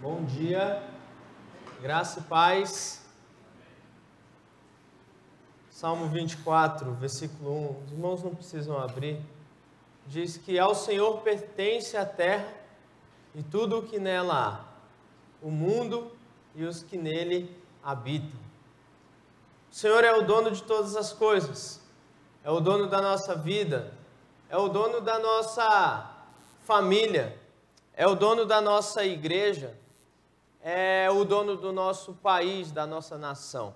Bom dia, graça e paz. Salmo 24, versículo 1. Os irmãos não precisam abrir. Diz que ao Senhor pertence a terra e tudo o que nela há, o mundo e os que nele habitam. O Senhor é o dono de todas as coisas, é o dono da nossa vida, é o dono da nossa família, é o dono da nossa igreja, é o dono do nosso país, da nossa nação.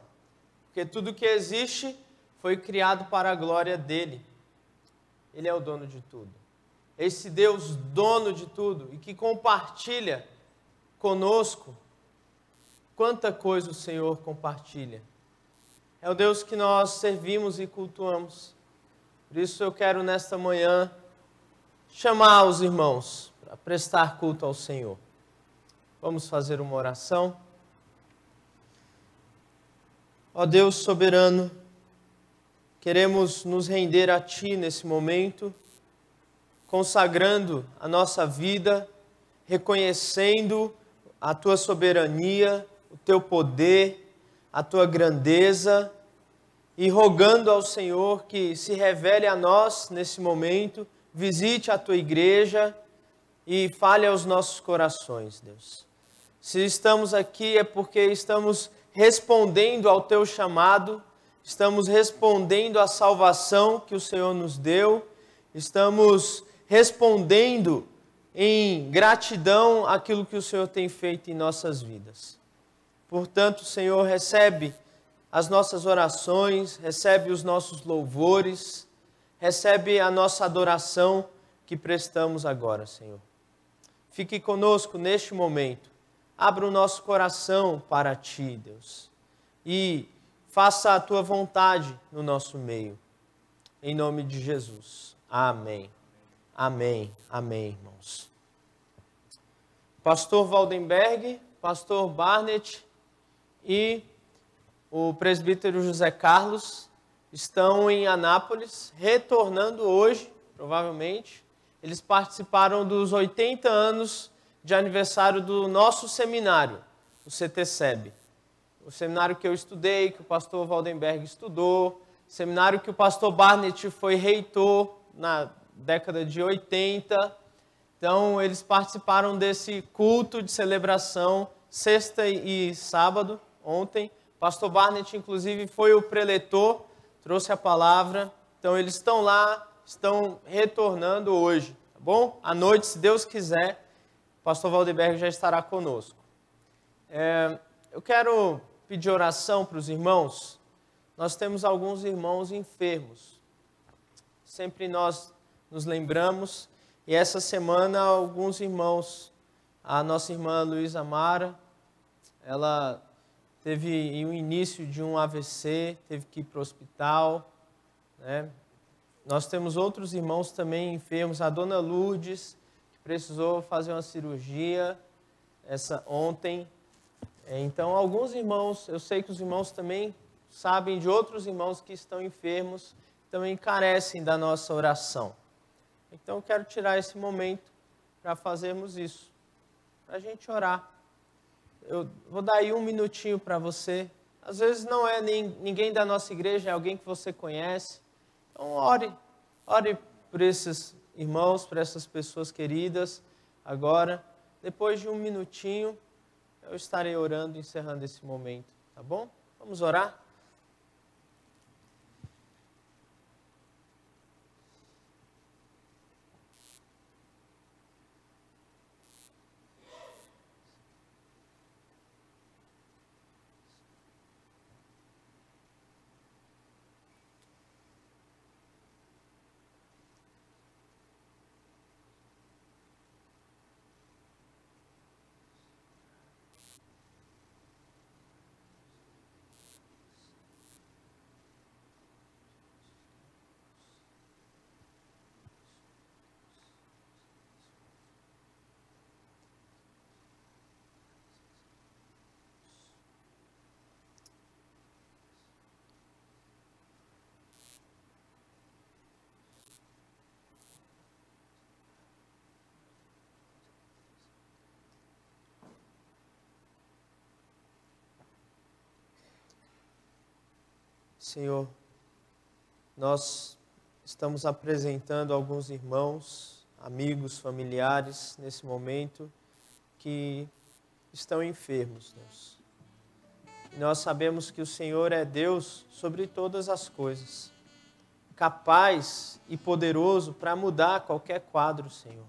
Porque tudo que existe foi criado para a glória dele. Ele é o dono de tudo. Esse Deus dono de tudo e que compartilha conosco, quanta coisa o Senhor compartilha. É o Deus que nós servimos e cultuamos. Por isso eu quero nesta manhã chamar os irmãos para prestar culto ao Senhor. Vamos fazer uma oração. Ó Deus soberano, queremos nos render a Ti nesse momento, consagrando a nossa vida, reconhecendo a Tua soberania, o Teu poder, a Tua grandeza e rogando ao Senhor que se revele a nós nesse momento, visite a Tua igreja e fale aos nossos corações, Deus. Se estamos aqui é porque estamos respondendo ao Teu chamado, estamos respondendo à salvação que o Senhor nos deu, estamos respondendo em gratidão àquilo que o Senhor tem feito em nossas vidas. Portanto, Senhor, recebe as nossas orações, recebe os nossos louvores, recebe a nossa adoração que prestamos agora, Senhor. Fique conosco neste momento. Abra o nosso coração para Ti, Deus, e faça a Tua vontade no nosso meio. Em nome de Jesus. Amém. Amém. Amém, irmãos. Pastor Valdenberg, Pastor Barnett e o presbítero José Carlos estão em Anápolis, retornando hoje, provavelmente. Eles participaram dos 80 anos de aniversário do nosso seminário, o CTCEB. O seminário que eu estudei, que o pastor Valdenberg estudou, seminário que o pastor Barnett foi reitor na década de 80. Então, eles participaram desse culto de celebração sexta e sábado, ontem. O pastor Barnett, inclusive, foi o preletor, trouxe a palavra. Então, eles estão lá, estão retornando hoje, tá bom? À noite, se Deus quiser, o pastor Valdenberg já estará conosco. Eu quero pedir oração para os irmãos. Nós temos alguns irmãos enfermos. Sempre nós nos lembramos. E essa semana, alguns irmãos, a nossa irmã Luísa Mara, ela teve o início de um AVC, teve que ir para o hospital, né? Nós temos outros irmãos também enfermos. A dona Lourdes, precisou fazer uma cirurgia ontem. Então, alguns irmãos, eu sei que os irmãos também sabem de outros irmãos que estão enfermos, também carecem da nossa oração. Então, eu quero tirar esse momento para fazermos isso, para a gente orar. Eu vou dar aí um minutinho para você. Às vezes não é ninguém da nossa igreja, é alguém que você conhece. Então, ore por esses irmãos, para essas pessoas queridas, agora, depois de um minutinho, eu estarei orando, encerrando esse momento, tá bom? Vamos orar? Senhor, nós estamos apresentando alguns irmãos, amigos, familiares nesse momento que estão enfermos, Deus. E nós sabemos que o Senhor é Deus sobre todas as coisas, capaz e poderoso para mudar qualquer quadro, Senhor.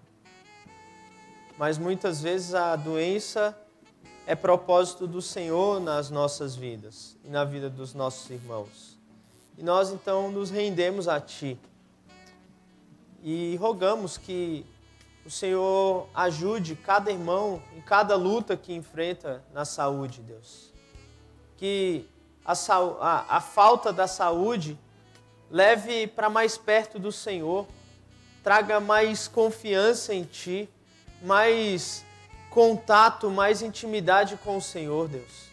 Mas muitas vezes a doença é propósito do Senhor nas nossas vidas e na vida dos nossos irmãos. E nós então nos rendemos a Ti e rogamos que o Senhor ajude cada irmão em cada luta que enfrenta na saúde, Deus. Que a falta da saúde leve para mais perto do Senhor, traga mais confiança em Ti, mais contato, mais intimidade com o Senhor, Deus.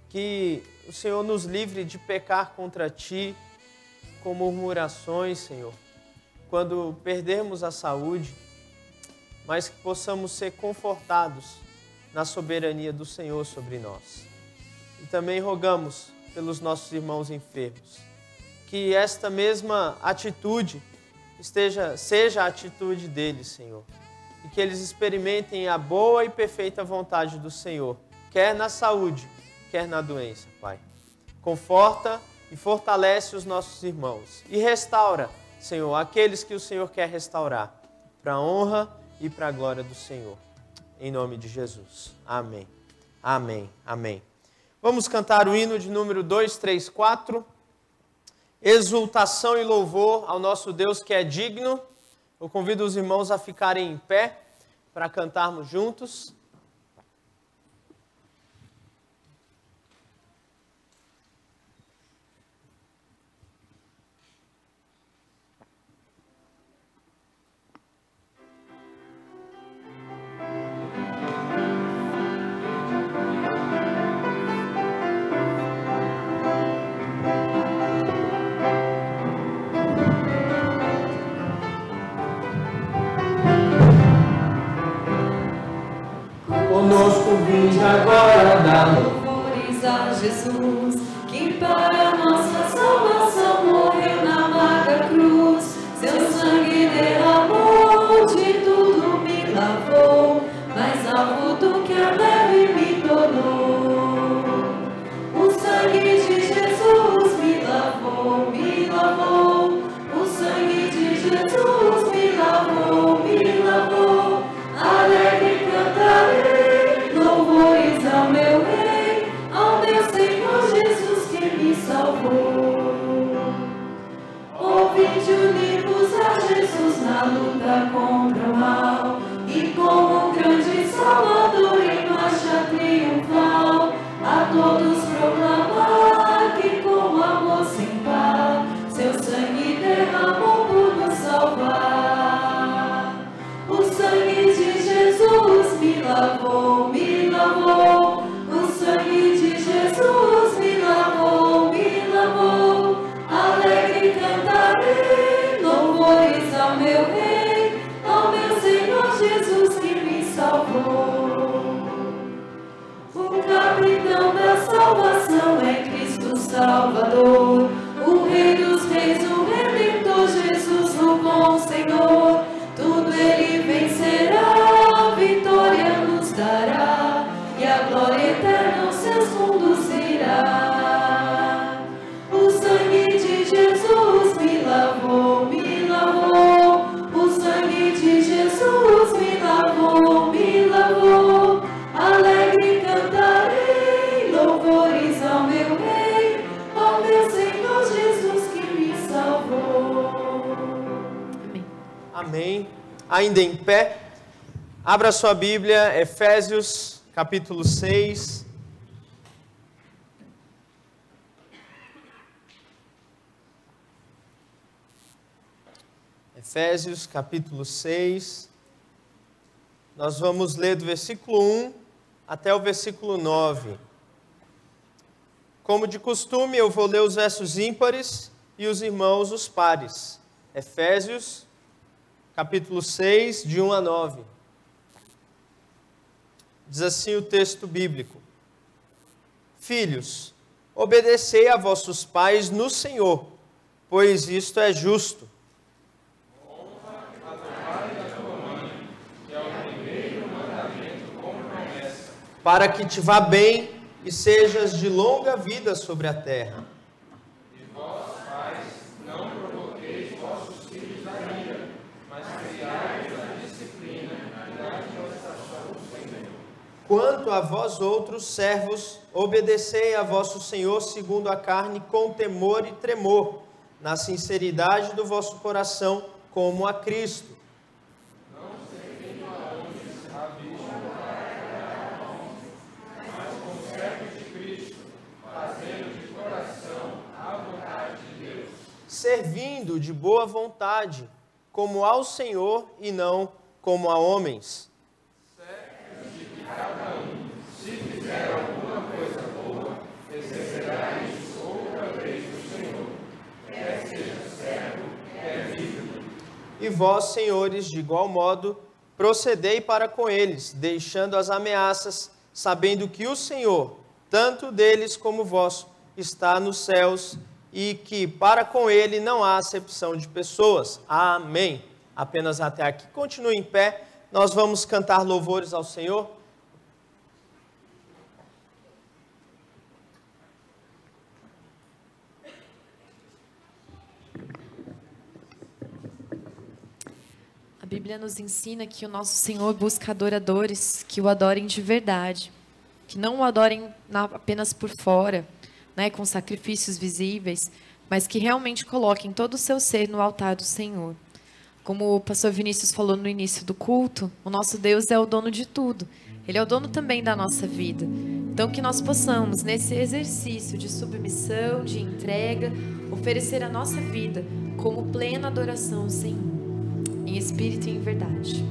Que o Senhor nos livre de pecar contra Ti com murmurações, Senhor, quando perdermos a saúde, mas que possamos ser confortados na soberania do Senhor sobre nós. E também rogamos pelos nossos irmãos enfermos, que esta mesma atitude seja a atitude deles, Senhor, e que eles experimentem a boa e perfeita vontade do Senhor, quer na saúde, quer na doença, Pai. Conforta e fortalece os nossos irmãos e restaura, Senhor, aqueles que o Senhor quer restaurar, para a honra e para a glória do Senhor. Em nome de Jesus. Amém. Amém. Amém. Vamos cantar o hino de número 234. Exultação e louvor ao nosso Deus que é digno. Eu convido os irmãos a ficarem em pé para cantarmos juntos. Vinde agora dar louvores a Jesus, que para nossa salvação morreu na amarga cruz. Seu sangue derramou, de tudo me lavou, mais alvo do que a neve me tornou. O sangue de Jesus me lavou, me lavou. O sangue de Jesus me lavou, me lavou. Alegre cantarei louvores ao meu Rei, ao meu Senhor Jesus que me salvou. Ouvinte, univos a Jesus na luta contra o mal, e como um grande Salvador em marcha triunfal, a todos proclamar que com amor sem par, seu sangue derramou por nos salvar. O sangue de Jesus me lavou, me lavou. O sangue de Jesus me lavou, me lavou. Alegre cantarei louvores ao meu Rei, ao meu Senhor Jesus que me salvou. O capitão da salvação é Cristo Salvador, o Rei dos Reis, o Redentor, Jesus, o bom Senhor. Tudo Ele vencerá, a vitória nos dará, e a glória eterna aos seus conduzirá. O sangue de Jesus me lavou, me lavou. O sangue de Jesus me lavou, me lavou. Alegre cantarei louvores ao meu Rei, ao meu Senhor Jesus que me salvou. Amém. Amém. Ainda em pé, abra sua Bíblia, Efésios, capítulo 6. Efésios, capítulo 6. Nós vamos ler do versículo 1 até o versículo 9. Como de costume, eu vou ler os versos ímpares e os irmãos os pares. Efésios, capítulo 6, de 1 a 9. Diz assim o texto bíblico: Filhos, obedecei a vossos pais no Senhor, pois isto é justo. Honra a teu pai e a tua mãe, que é o primeiro mandamento com promessa, para que te vá bem e sejas de longa vida sobre a terra. E vós, pais, não provoqueis vossos filhos à ira, mas criai-os na disciplina e na admoestação do Senhor. Quanto a vós outros servos, obedecei a vosso Senhor segundo a carne com temor e tremor, na sinceridade do vosso coração, como a Cristo. Não servindo a homens à vista, mas como servos de Cristo, fazendo de coração a vontade de Deus. Servindo de boa vontade, como ao Senhor e não como a homens. Certos de que cada um, se fizer alguma coisa boa, receberá isso outra vez do Senhor, quer seja servo, quer livre. E vós, senhores, de igual modo, procedei para com eles, deixando as ameaças, sabendo que o Senhor, tanto deles como vós, está nos céus, e que para com ele não há acepção de pessoas. Amém. Apenas até aqui. Continue em pé. Nós vamos cantar louvores ao Senhor. A Bíblia nos ensina que o nosso Senhor busca adoradores que o adorem de verdade, que não o adorem apenas por fora, né, com sacrifícios visíveis, mas que realmente coloquem todo o seu ser no altar do Senhor. Como o pastor Vinícius falou no início do culto, o nosso Deus é o dono de tudo. Ele é o dono também da nossa vida. Então, que nós possamos, nesse exercício de submissão, de entrega, oferecer a nossa vida como plena adoração ao Senhor, em espírito e em verdade.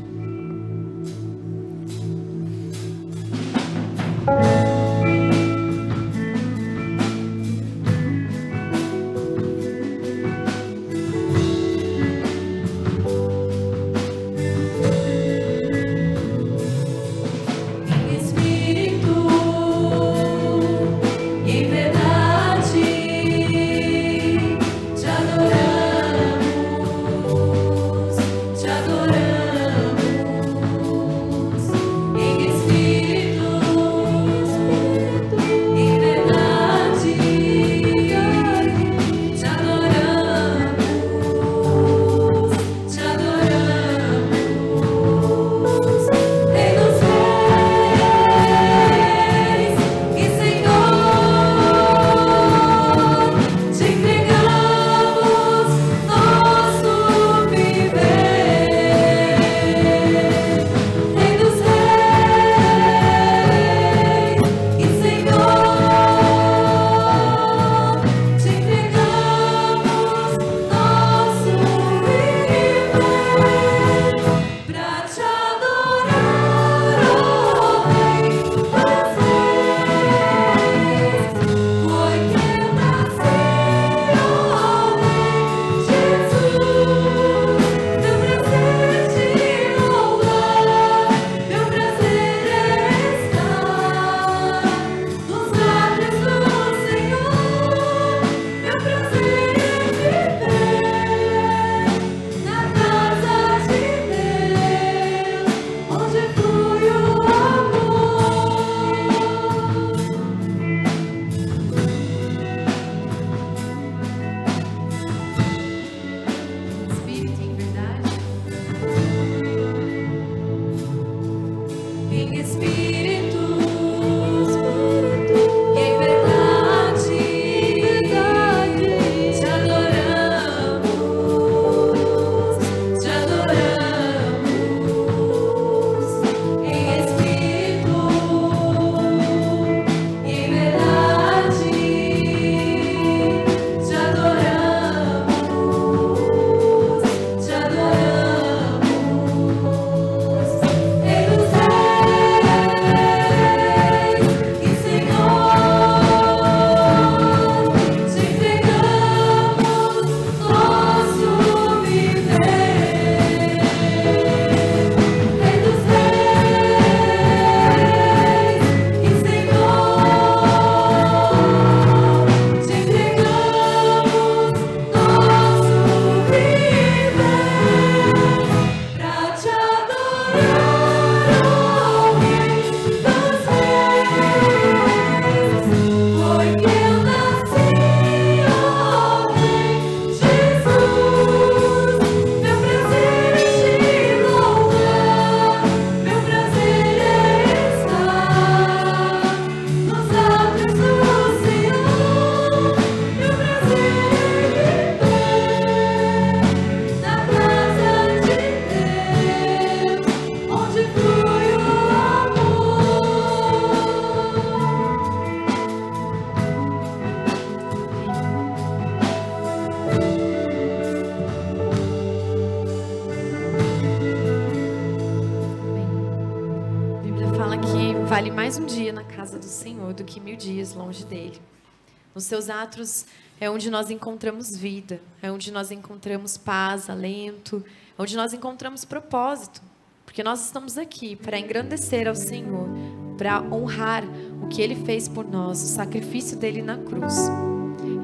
fala que vale mais um dia na casa do Senhor do que 1000 dias longe dele. Nos seus atos é onde nós encontramos vida, é onde nós encontramos paz, alento, é onde nós encontramos propósito. Porque nós estamos aqui para engrandecer ao Senhor, para honrar o que Ele fez por nós, o sacrifício dele na cruz.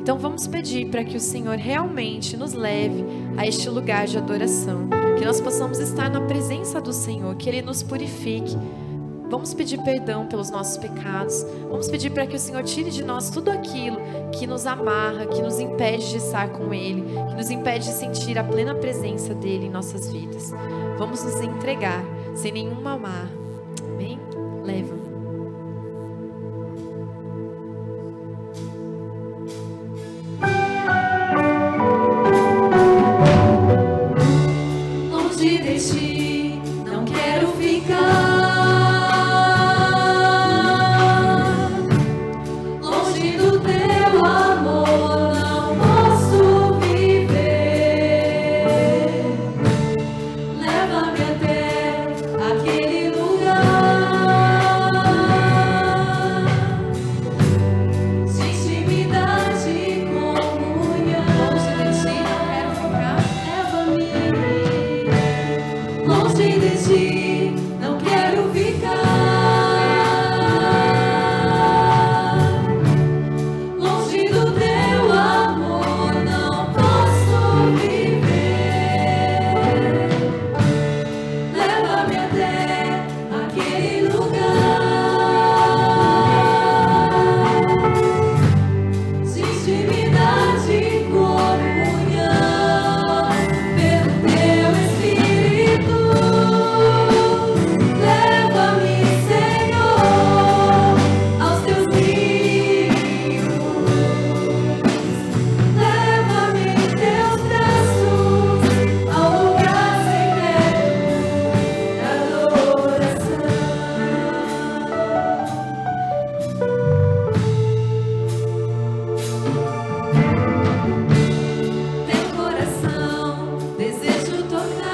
Então vamos pedir para que o Senhor realmente nos leve a este lugar de adoração, que nós possamos estar na presença do Senhor, que Ele nos purifique. Vamos pedir perdão pelos nossos pecados, vamos pedir para que o Senhor tire de nós tudo aquilo que nos amarra, que nos impede de estar com Ele, que nos impede de sentir a plena presença dEle em nossas vidas. Vamos nos entregar sem nenhuma amarra. Amém? Leva. Longe de ti, não quero ficar. Longe do teu amor, não posso viver. Leva-me até aquele lugar de intimidade e comunhão. Longe de ti, não quero ficar. Leva-me. Longe de ti, não quero ficar. Longe do teu amor, não posso viver. Leva-me até aquele lugar de intimidade e comunhão pelo teu Espírito. Leva-me, Senhor, aos teus rios. Leva-me em teus braços ao lugar secreto da adoração. Teu coração desejo tocar.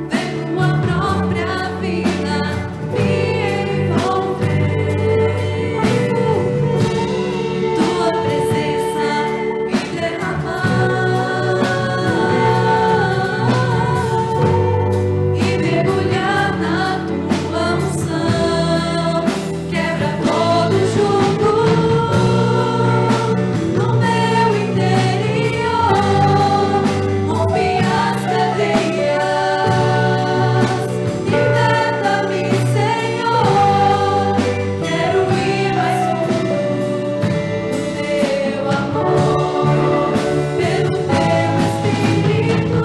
Vem com a própria vida me envolver. Tua presença me derramar e mergulhar na tua unção. Quebra todo jugo no meu interior, rompe as cadeias, liberta-me, Senhor. Quero ir mais fundo no teu amor, pelo teu Espírito.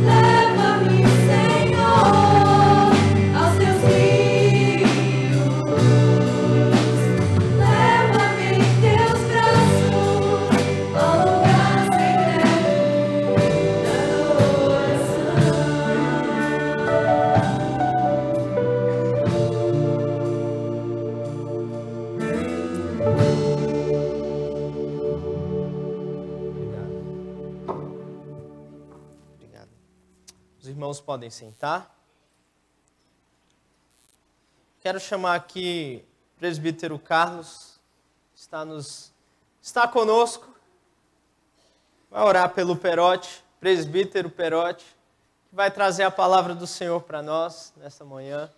Leva-me, Senhor, aos teus rios. Leva-me em teus braços ao lugar secreto da Obrigado. Os irmãos podem sentar. Quero chamar aqui o presbítero Carlos, está conosco. Vai orar pelo Perote, presbítero Perote, que vai trazer a palavra do Senhor para nós nessa manhã.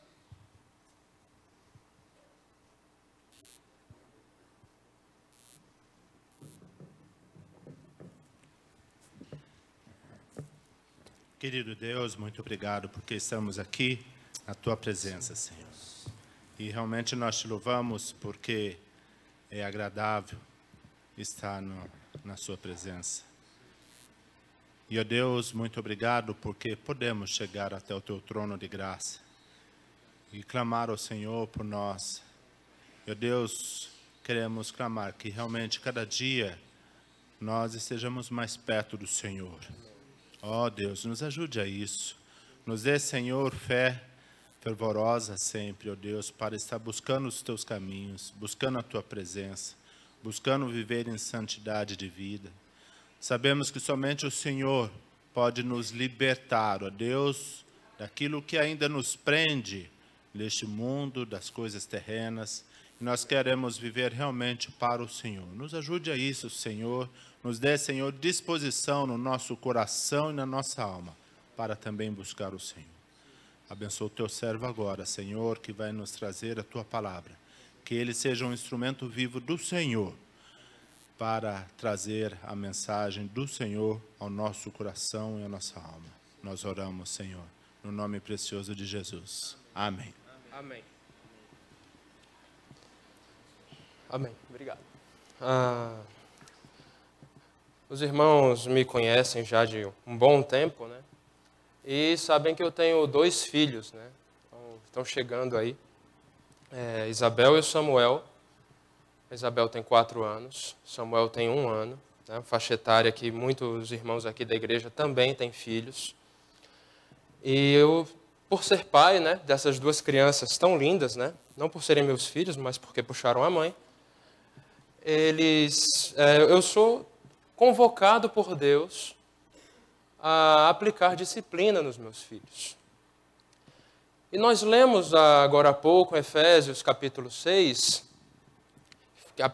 Querido Deus, muito obrigado porque estamos aqui na Tua presença, Senhor. E realmente nós te louvamos porque é agradável estar na Sua presença. E, ó Deus, muito obrigado porque podemos chegar até o Teu trono de graça e clamar ao Senhor por nós. E, ó Deus, queremos clamar que realmente cada dia nós estejamos mais perto do Senhor. Ó Deus, nos ajude a isso. Nos dê, Senhor, fé fervorosa sempre, ó Deus, para estar buscando os Teus caminhos, buscando a Tua presença, buscando viver em santidade de vida. Sabemos que somente o Senhor pode nos libertar, ó Deus, daquilo que ainda nos prende neste mundo, das coisas terrenas. E nós queremos viver realmente para o Senhor. Nos ajude a isso, Senhor. Nos dê, Senhor, disposição no nosso coração e na nossa alma para também buscar o Senhor. Abençoa o teu servo agora, Senhor, que vai nos trazer a tua palavra. Que ele seja um instrumento vivo do Senhor para trazer a mensagem do Senhor ao nosso coração e à nossa alma. Nós oramos, Senhor, no nome precioso de Jesus. Amém. Amém. Amém. Obrigado. Os irmãos me conhecem já de um bom tempo, né? E sabem que eu tenho 2 filhos, né? Estão chegando aí. Isabel e Samuel. A Isabel tem 4 anos, Samuel tem 1 ano. Né? Faixa etária que muitos irmãos aqui da igreja também têm filhos. E eu, por ser pai, né, dessas 2 crianças tão lindas, né? Não por serem meus filhos, mas porque puxaram a mãe. Eu sou convocado por Deus a aplicar disciplina nos meus filhos. E nós lemos agora há pouco, Efésios capítulo 6,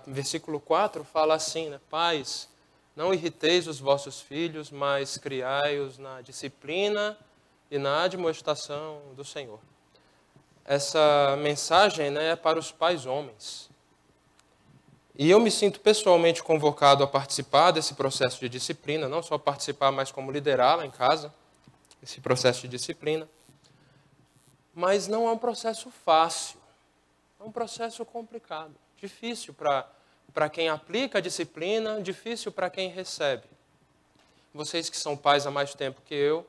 versículo 4, fala assim, né? Pais, não irriteis os vossos filhos, mas criai-os na disciplina e na admoestação do Senhor. Essa mensagem, né, é para os pais homens. E eu me sinto pessoalmente convocado a participar desse processo de disciplina, não só participar, mas como liderá-la em casa, esse processo de disciplina. Mas não é um processo fácil, é um processo complicado, difícil para quem aplica a disciplina, difícil para quem recebe. Vocês que são pais há mais tempo que eu,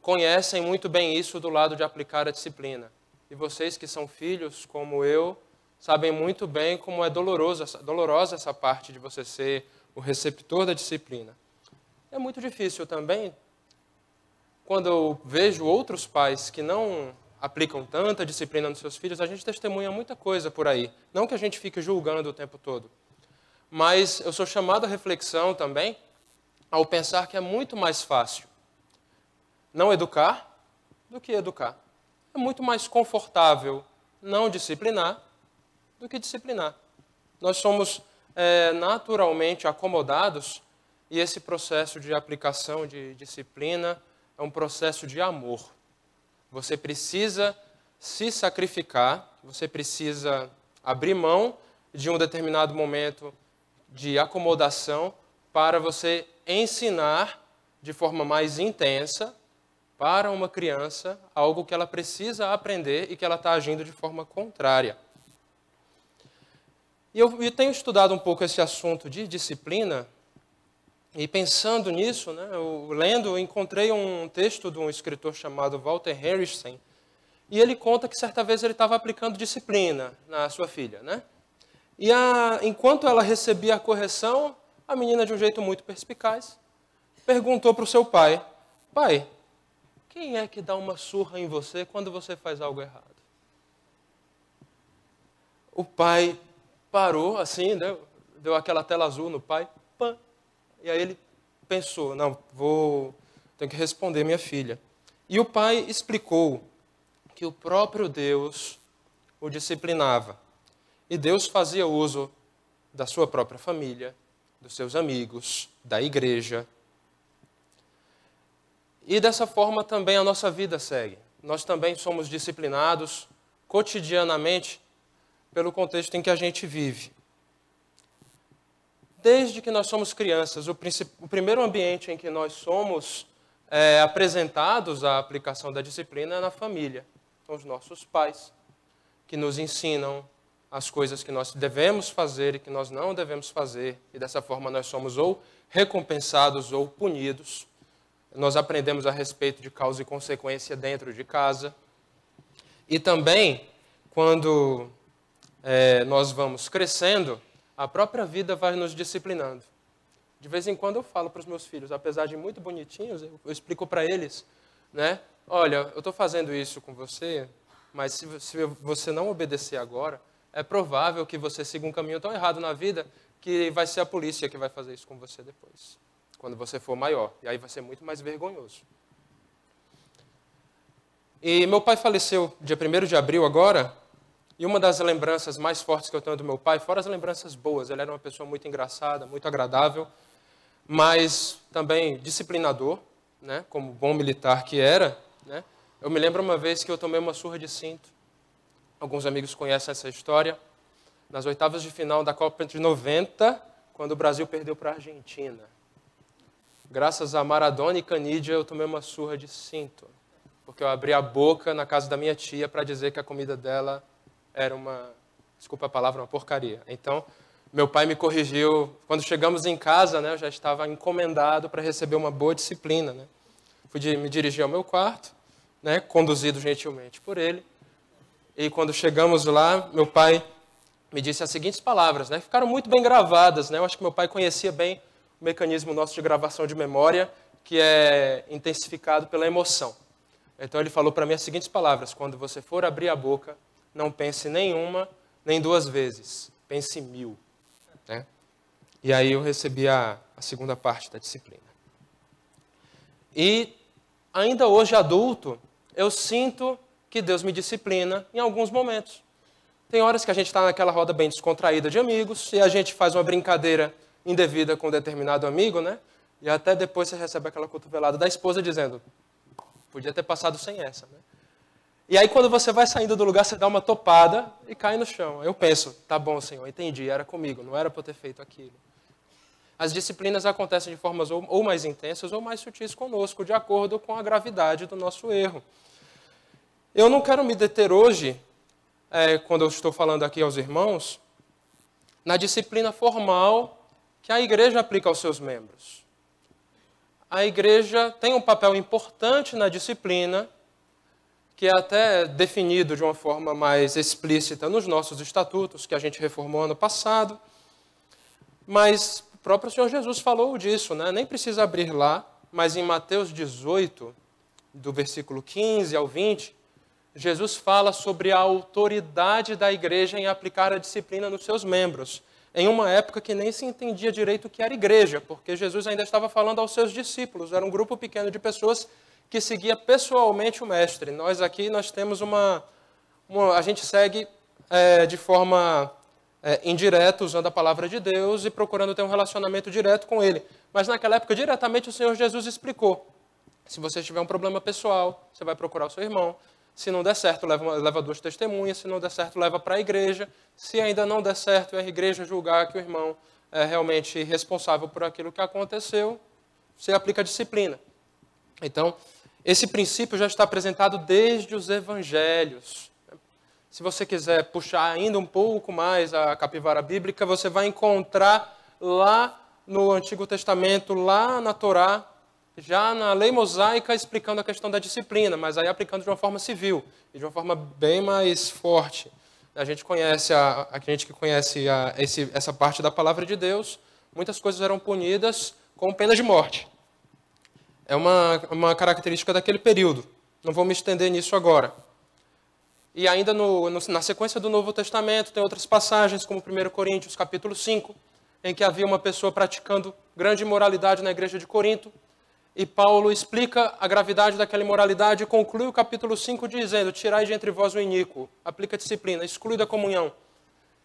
conhecem muito bem isso do lado de aplicar a disciplina. E vocês que são filhos, como eu, sabem muito bem como é dolorosa essa parte de você ser o receptor da disciplina. É muito difícil também, quando eu vejo outros pais que não aplicam tanta disciplina nos seus filhos, a gente testemunha muita coisa por aí. Não que a gente fique julgando o tempo todo. Mas eu sou chamado à reflexão também, ao pensar que é muito mais fácil não educar do que educar. É muito mais confortável não disciplinar do que disciplinar. Nós somos naturalmente acomodados e esse processo de aplicação de disciplina é um processo de amor. Você precisa se sacrificar, você precisa abrir mão de um determinado momento de acomodação para você ensinar de forma mais intensa para uma criança algo que ela precisa aprender e que ela está agindo de forma contrária. E eu tenho estudado um pouco esse assunto de disciplina e pensando nisso, né, eu encontrei um texto de um escritor chamado Walter Harrison e ele conta que certa vez ele estava aplicando disciplina na sua filha, né? E enquanto ela recebia a correção, a menina, de um jeito muito perspicaz, perguntou para o seu pai, pai, quem é que dá uma surra em você quando você faz algo errado? O pai parou assim, né? Deu aquela tela azul no pai, pã. E aí ele pensou, não, tenho que responder minha filha. E o pai explicou que o próprio Deus o disciplinava. E Deus fazia uso da sua própria família, dos seus amigos, da igreja. E dessa forma também a nossa vida segue. Nós também somos disciplinados cotidianamente pelo contexto em que a gente vive. Desde que nós somos crianças, o primeiro ambiente em que nós somos apresentados à aplicação da disciplina é na família. São os nossos pais, que nos ensinam as coisas que nós devemos fazer e que nós não devemos fazer. E dessa forma nós somos ou recompensados ou punidos. Nós aprendemos a respeito de causa e consequência dentro de casa. E também, quando nós vamos crescendo, a própria vida vai nos disciplinando. De vez em quando eu falo para os meus filhos, apesar de muito bonitinhos, eu explico para eles, né? Olha, eu estou fazendo isso com você, mas se você não obedecer agora, é provável que você siga um caminho tão errado na vida que vai ser a polícia que vai fazer isso com você depois. quando você for maior. E aí vai ser muito mais vergonhoso. E meu pai faleceu dia 1º de abril agora, e uma das lembranças mais fortes que eu tenho do meu pai, fora as lembranças boas, ele era uma pessoa muito engraçada, muito agradável, mas também disciplinador, né, como bom militar que era, né. Eu me lembro uma vez que eu tomei uma surra de cinto. Alguns amigos conhecem essa história. Nas oitavas de final da Copa de 90, quando o Brasil perdeu para a Argentina. Graças a Maradona e Canidia, eu tomei uma surra de cinto. Porque eu abri a boca na casa da minha tia para dizer que a comida dela era desculpa a palavra, uma porcaria. Então, meu pai me corrigiu. Quando chegamos em casa, né, eu já estava encomendado para receber uma boa disciplina. Né? Me dirigir ao meu quarto, né, conduzido gentilmente por ele. E quando chegamos lá, meu pai me disse as seguintes palavras, né, ficaram muito bem gravadas. Né? Eu acho que meu pai conhecia bem o mecanismo nosso de gravação de memória, que é intensificado pela emoção. Então ele falou para mim as seguintes palavras: quando você for abrir a boca, não pense nem uma, nem duas vezes, pense 1000. Né? E aí eu recebi a segunda parte da disciplina. E ainda hoje adulto, eu sinto que Deus me disciplina em alguns momentos. Tem horas que a gente está naquela roda bem descontraída de amigos e a gente faz uma brincadeira indevida com um determinado amigo, né? E até depois você recebe aquela cotovelada da esposa dizendo: podia ter passado sem essa, né? E aí quando você vai saindo do lugar, você dá uma topada e cai no chão. Eu penso: tá bom, Senhor, entendi, era comigo, não era para eu ter feito aquilo. As disciplinas acontecem de formas ou mais intensas ou mais sutis conosco, de acordo com a gravidade do nosso erro. Eu não quero me deter hoje, quando eu estou falando aqui aos irmãos, na disciplina formal que a igreja aplica aos seus membros. A igreja tem um papel importante na disciplina, que é até definido de uma forma mais explícita nos nossos estatutos, que a gente reformou ano passado. Mas o próprio Senhor Jesus falou disso, né? Nem precisa abrir lá, mas em Mateus 18, do versículo 15 ao 20, Jesus fala sobre a autoridade da igreja em aplicar a disciplina nos seus membros, em uma época que nem se entendia direito o que era igreja, porque Jesus ainda estava falando aos seus discípulos, era um grupo pequeno de pessoas que seguia pessoalmente o mestre. Nós aqui, nós temos a gente segue de forma indireta, usando a palavra de Deus e procurando ter um relacionamento direto com ele. Mas naquela época, diretamente, o Senhor Jesus explicou: se você tiver um problema pessoal, você vai procurar o seu irmão. Se não der certo, leva 2 testemunhas. Se não der certo, leva para a igreja. Se ainda não der certo, a igreja julgar que o irmão é realmente responsável por aquilo que aconteceu, você aplica a disciplina. Então, esse princípio já está apresentado desde os evangelhos. Se você quiser puxar ainda um pouco mais a capivara bíblica, você vai encontrar lá no Antigo Testamento, lá na Torá, já na lei mosaica, explicando a questão da disciplina, mas aí aplicando de uma forma civil e de uma forma bem mais forte. A gente conhece, a gente que conhece essa parte da palavra de Deus, muitas coisas eram punidas com pena de morte. É uma característica daquele período. Não vou me estender nisso agora. E ainda na sequência do Novo Testamento, tem outras passagens, como 1 Coríntios, capítulo 5, em que havia uma pessoa praticando grande imoralidade na igreja de Corinto, e Paulo explica a gravidade daquela imoralidade e conclui o capítulo 5 dizendo: tirai de entre vós o iníquo, aplica a disciplina, exclui da comunhão.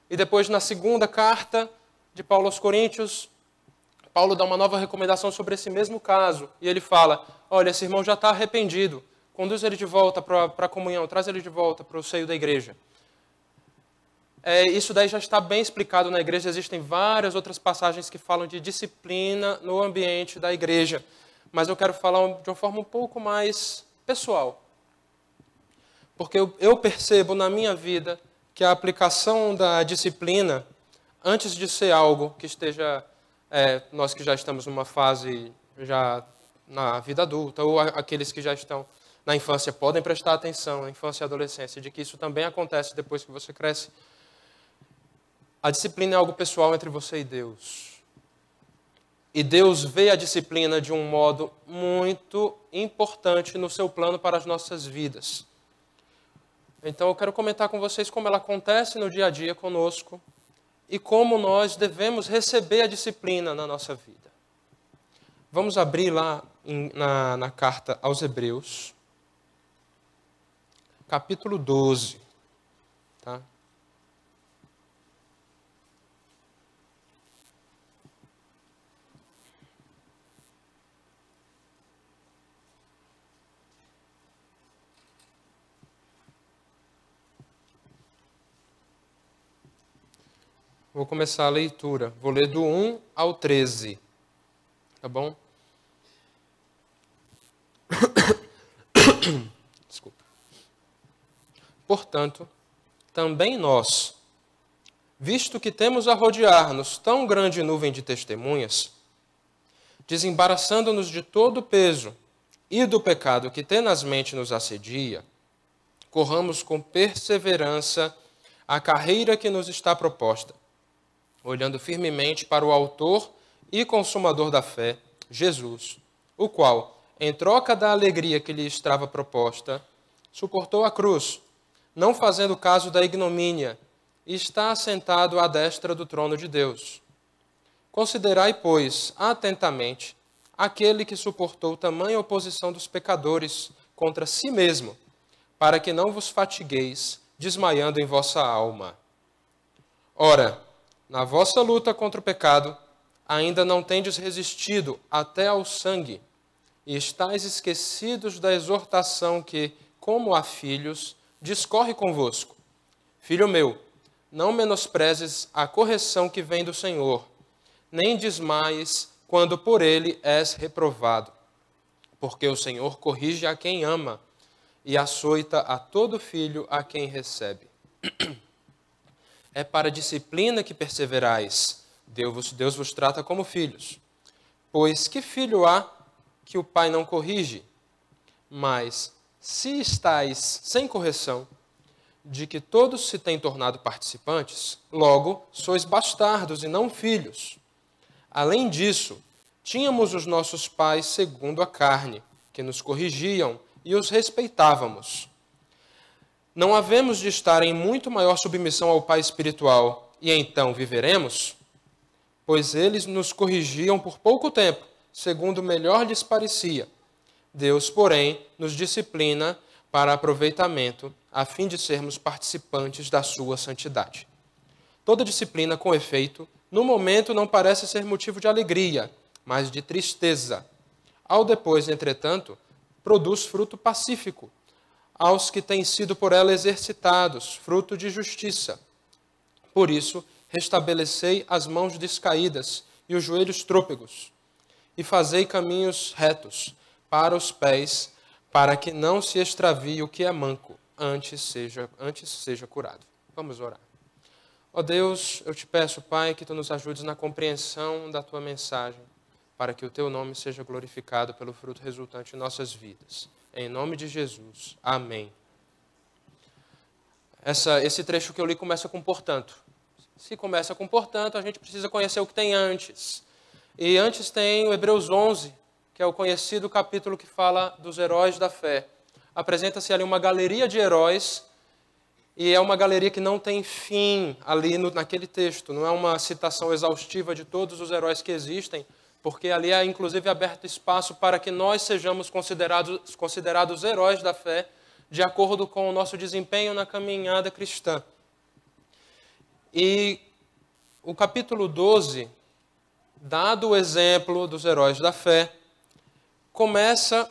E depois, na segunda carta de Paulo aos Coríntios, Paulo dá uma nova recomendação sobre esse mesmo caso. E ele fala: olha, esse irmão já está arrependido, conduz ele de volta para a comunhão, traz ele de volta para o seio da igreja. Isso daí já está bem explicado na igreja. Existem várias outras passagens que falam de disciplina no ambiente da igreja. Mas eu quero falar de uma forma um pouco mais pessoal. Porque eu percebo na minha vida que a aplicação da disciplina, antes de ser algo que esteja, nós que já estamos numa fase já na vida adulta, ou aqueles que já estão na infância podem prestar atenção, na infância e adolescência, de que isso também acontece depois que você cresce. A disciplina é algo pessoal entre você e Deus. E Deus vê a disciplina de um modo muito importante no seu plano para as nossas vidas. Então eu quero comentar com vocês como ela acontece no dia a dia conosco e como nós devemos receber a disciplina na nossa vida. Vamos abrir lá na carta aos Hebreus, capítulo 12. Tá? Vou começar a leitura. Vou ler do 1 ao 13. Tá bom? Desculpa. Portanto, também nós, visto que temos a rodear-nos tão grande nuvem de testemunhas, desembaraçando-nos de todo o peso e do pecado que tenazmente nos assedia, corramos com perseverança a carreira que nos está proposta, olhando firmemente para o autor e consumador da fé, Jesus, o qual, em troca da alegria que lhe estava proposta, suportou a cruz, não fazendo caso da ignomínia, e está assentado à destra do trono de Deus. Considerai, pois, atentamente aquele que suportou tamanha oposição dos pecadores contra si mesmo, para que não vos fatigueis, desmaiando em vossa alma. Ora, na vossa luta contra o pecado, ainda não tendes resistido até ao sangue, e estáis esquecidos da exortação que, como a filhos, discorre convosco. Filho meu, não menosprezes a correção que vem do Senhor, nem desmaies quando por ele és reprovado. Porque o Senhor corrige a quem ama, e açoita a todo filho a quem recebe. É para a disciplina que perseverais. Deus vos trata como filhos. Pois que filho há que o pai não corrige? Mas, se estáis sem correção, de que todos se têm tornado participantes, logo sois bastardos e não filhos. Além disso, tínhamos os nossos pais segundo a carne, que nos corrigiam e os respeitávamos. Não havemos de estar em muito maior submissão ao Pai espiritual, e então viveremos? Pois eles nos corrigiam por pouco tempo, segundo melhor lhes parecia. Deus, porém, nos disciplina para aproveitamento, a fim de sermos participantes da sua santidade. Toda disciplina, com efeito, no momento não parece ser motivo de alegria, mas de tristeza. Ao depois, entretanto, produz fruto pacífico aos que têm sido por ela exercitados, fruto de justiça. Por isso, restabelecei as mãos descaídas e os joelhos trôpegos, e fazei caminhos retos para os pés, para que não se extravie o que é manco, antes seja curado. Vamos orar. Ó Deus, eu te peço, Pai, que Tu nos ajudes na compreensão da Tua mensagem, para que o Teu nome seja glorificado pelo fruto resultante em nossas vidas. Em nome de Jesus. Amém. Esse trecho que eu li começa com portanto. Se começa com portanto, a gente precisa conhecer o que tem antes. E antes tem o Hebreus 11, que é o conhecido capítulo que fala dos heróis da fé. Apresenta-se ali uma galeria de heróis, e é uma galeria que não tem fim ali naquele texto. Não é uma citação exaustiva de todos os heróis que existem, porque ali é inclusive aberto espaço para que nós sejamos considerados heróis da fé, de acordo com o nosso desempenho na caminhada cristã. E o capítulo 12, dado o exemplo dos heróis da fé, começa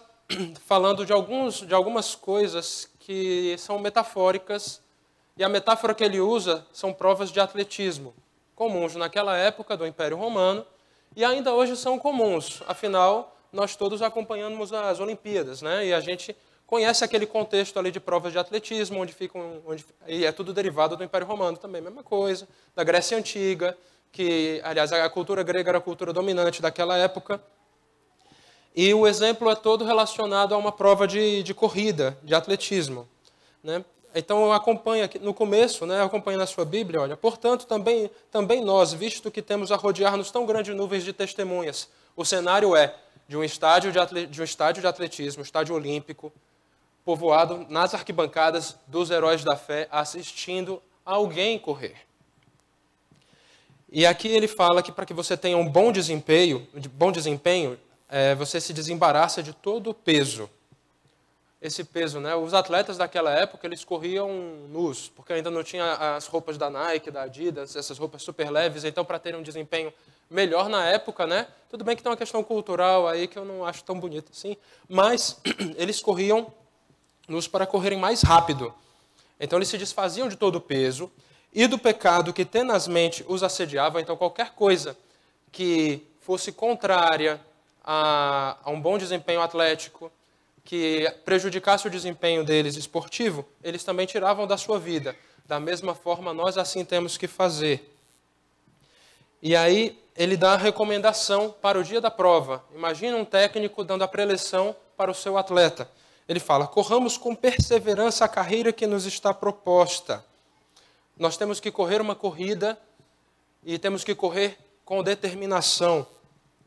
falando de algumas coisas que são metafóricas, e a metáfora que ele usa são provas de atletismo, comuns naquela época do Império Romano, e ainda hoje são comuns, afinal, nós todos acompanhamos as Olimpíadas, né? E a gente conhece aquele contexto ali de provas de atletismo, e é tudo derivado do Império Romano também, mesma coisa, da Grécia Antiga, que, aliás, a cultura grega era a cultura dominante daquela época. E o exemplo é todo relacionado a uma prova de corrida, de atletismo, né? Então, acompanha aqui, no começo, né, acompanha na sua Bíblia, olha, portanto, também nós, visto que temos a rodear-nos tão grandes nuvens de testemunhas, o cenário é de um estádio de atletismo, estádio olímpico, povoado nas arquibancadas dos heróis da fé, assistindo alguém correr. E aqui ele fala que para que você tenha um bom desempenho, você se desembaraça de todo o peso. Esse peso, né? Os atletas daquela época, eles corriam nus, porque ainda não tinha as roupas da Nike, da Adidas, essas roupas super leves, então para terem um desempenho melhor na época, né? Tudo bem que tem uma questão cultural aí que eu não acho tão bonita assim, mas eles corriam nus para correrem mais rápido. Então eles se desfaziam de todo o peso e do pecado que tenazmente os assediava. Então qualquer coisa que fosse contrária a um bom desempenho atlético, que prejudicasse o desempenho deles esportivo, eles também tiravam da sua vida. Da mesma forma, nós assim temos que fazer. E aí, ele dá a recomendação para o dia da prova. Imagina um técnico dando a preleção para o seu atleta. Ele fala, corramos com perseverança a carreira que nos está proposta. Nós temos que correr uma corrida e temos que correr com determinação,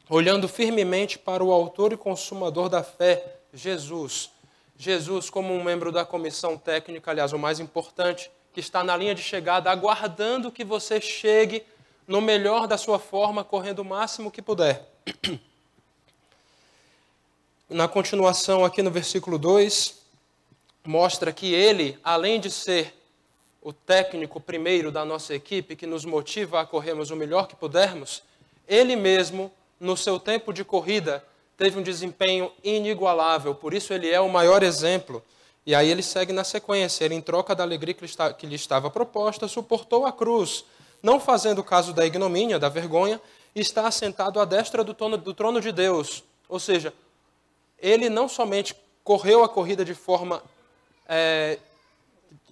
olhando firmemente para o autor e consumador da fé, Jesus. Jesus, como um membro da comissão técnica, aliás, o mais importante, que está na linha de chegada, aguardando que você chegue no melhor da sua forma, correndo o máximo que puder. Na continuação, aqui no versículo 2, mostra que ele, além de ser o técnico primeiro da nossa equipe, que nos motiva a corrermos o melhor que pudermos, ele mesmo, no seu tempo de corrida, teve um desempenho inigualável, por isso ele é o maior exemplo. E aí ele segue na sequência, ele, em troca da alegria que lhe estava proposta, suportou a cruz, não fazendo caso da ignomínia, da vergonha, e está assentado à destra do trono de Deus. Ou seja, ele não somente correu a corrida de forma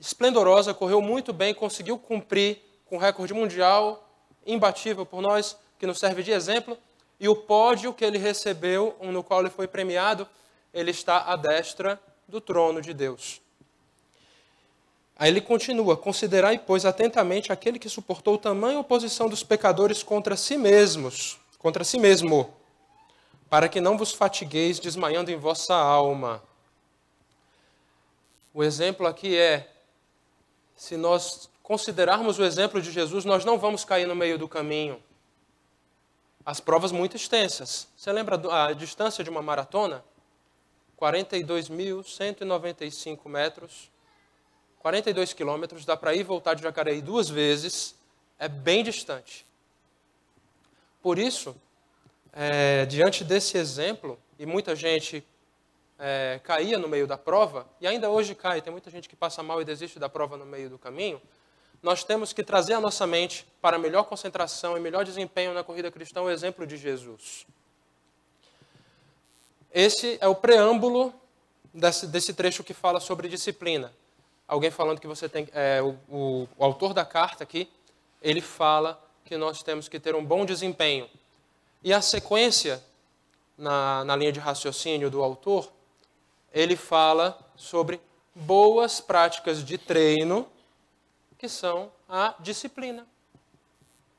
esplendorosa, correu muito bem, conseguiu cumprir com o recorde mundial, imbatível por nós, que nos serve de exemplo, e o pódio que ele recebeu, no qual ele foi premiado, ele está à destra do trono de Deus. Aí ele continua, considerai, pois, atentamente aquele que suportou tamanha oposição dos pecadores contra si mesmo, para que não vos fatigueis desmaiando em vossa alma. O exemplo aqui é, se nós considerarmos o exemplo de Jesus, nós não vamos cair no meio do caminho. As provas muito extensas. Você lembra a distância de uma maratona? 42.195 metros, 42 quilômetros, dá para ir e voltar de Jacareí 2 vezes, é bem distante. Por isso, diante desse exemplo, e muita gente caía no meio da prova, e ainda hoje cai, tem muita gente que passa mal e desiste da prova no meio do caminho, nós temos que trazer à nossa mente, para melhor concentração e melhor desempenho na corrida cristã, o exemplo de Jesus. Esse é o preâmbulo desse trecho que fala sobre disciplina. Alguém falando que você tem... o autor da carta aqui, ele fala que nós temos que ter um bom desempenho. E a sequência, na linha de raciocínio do autor, ele fala sobre boas práticas de treino, que são a disciplina,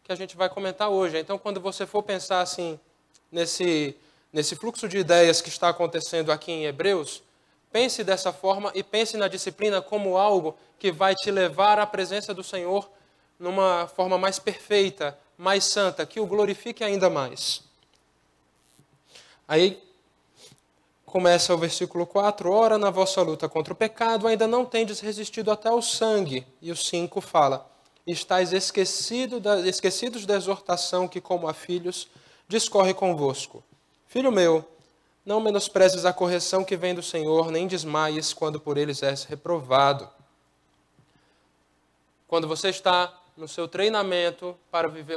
que a gente vai comentar hoje. Então, quando você for pensar assim, nesse fluxo de ideias que está acontecendo aqui em Hebreus, pense dessa forma e pense na disciplina como algo que vai te levar à presença do Senhor numa forma mais perfeita, mais santa, que o glorifique ainda mais. Aí começa o versículo 4, ora na vossa luta contra o pecado ainda não tendes resistido até ao sangue. E o 5 fala, estáis esquecidos da exortação que, como a filhos, discorre convosco. Filho meu, não menosprezes a correção que vem do Senhor, nem desmaies quando por eles és reprovado. Quando você está no seu treinamento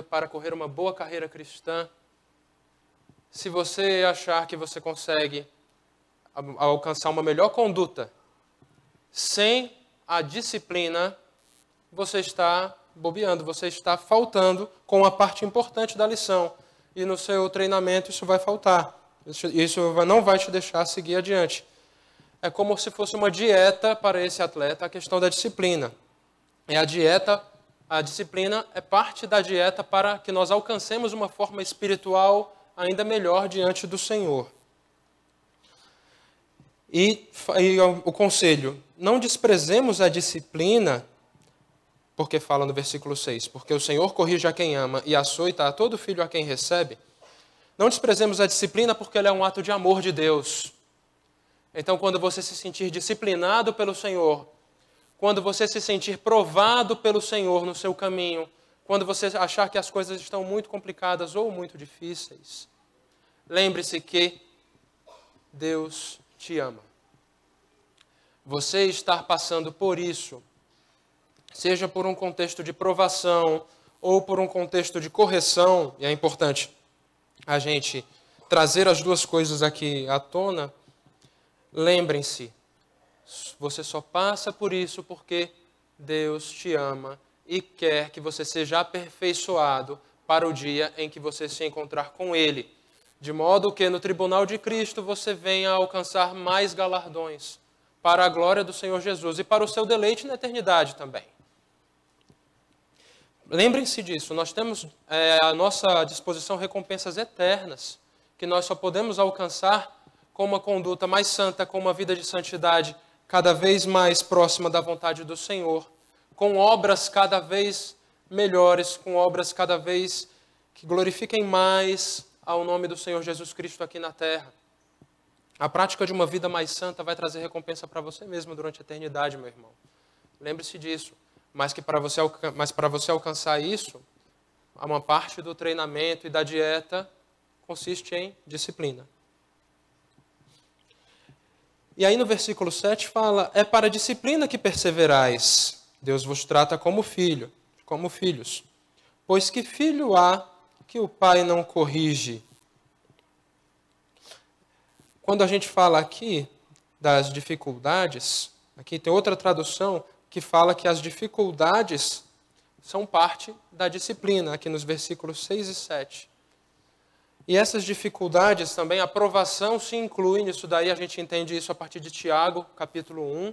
para correr uma boa carreira cristã, se você achar que você consegue alcançar uma melhor conduta sem a disciplina, você está bobeando, você está faltando com a parte importante da lição. E no seu treinamento isso vai faltar. Isso não vai te deixar seguir adiante. É como se fosse uma dieta para esse atleta, a questão da disciplina. A disciplina é parte da dieta para que nós alcancemos uma forma espiritual ainda melhor diante do Senhor. E o conselho, não desprezemos a disciplina, porque fala no versículo 6, porque o Senhor corrige a quem ama e açoita a todo filho a quem recebe. Não desprezemos a disciplina porque ela é um ato de amor de Deus. Então, quando você se sentir disciplinado pelo Senhor, quando você se sentir provado pelo Senhor no seu caminho, quando você achar que as coisas estão muito complicadas ou muito difíceis, lembre-se que Deus te ama. Você estar passando por isso, seja por um contexto de provação ou por um contexto de correção, e é importante a gente trazer as duas coisas aqui à tona, lembrem-se, você só passa por isso porque Deus te ama e quer que você seja aperfeiçoado para o dia em que você se encontrar com Ele, de modo que no tribunal de Cristo você venha a alcançar mais galardões para a glória do Senhor Jesus e para o seu deleite na eternidade também. Lembrem-se disso, nós temos à nossa disposição recompensas eternas, que nós só podemos alcançar com uma conduta mais santa, com uma vida de santidade cada vez mais próxima da vontade do Senhor, com obras cada vez melhores, com obras cada vez que glorifiquem mais ao nome do Senhor Jesus Cristo aqui na terra. A prática de uma vida mais santa vai trazer recompensa para você mesmo durante a eternidade, meu irmão. Lembre-se disso. Mas para você alcançar isso, uma parte do treinamento e da dieta consiste em disciplina. E aí no versículo 7 fala, é para a disciplina que perseverais. Deus vos trata como filhos. Pois que filho há que o pai não corrige? Quando a gente fala aqui das dificuldades, aqui tem outra tradução que fala que as dificuldades são parte da disciplina, aqui nos versículos 6 e 7. E essas dificuldades também, a provação se inclui nisso daí, a gente entende isso a partir de Tiago, capítulo 1.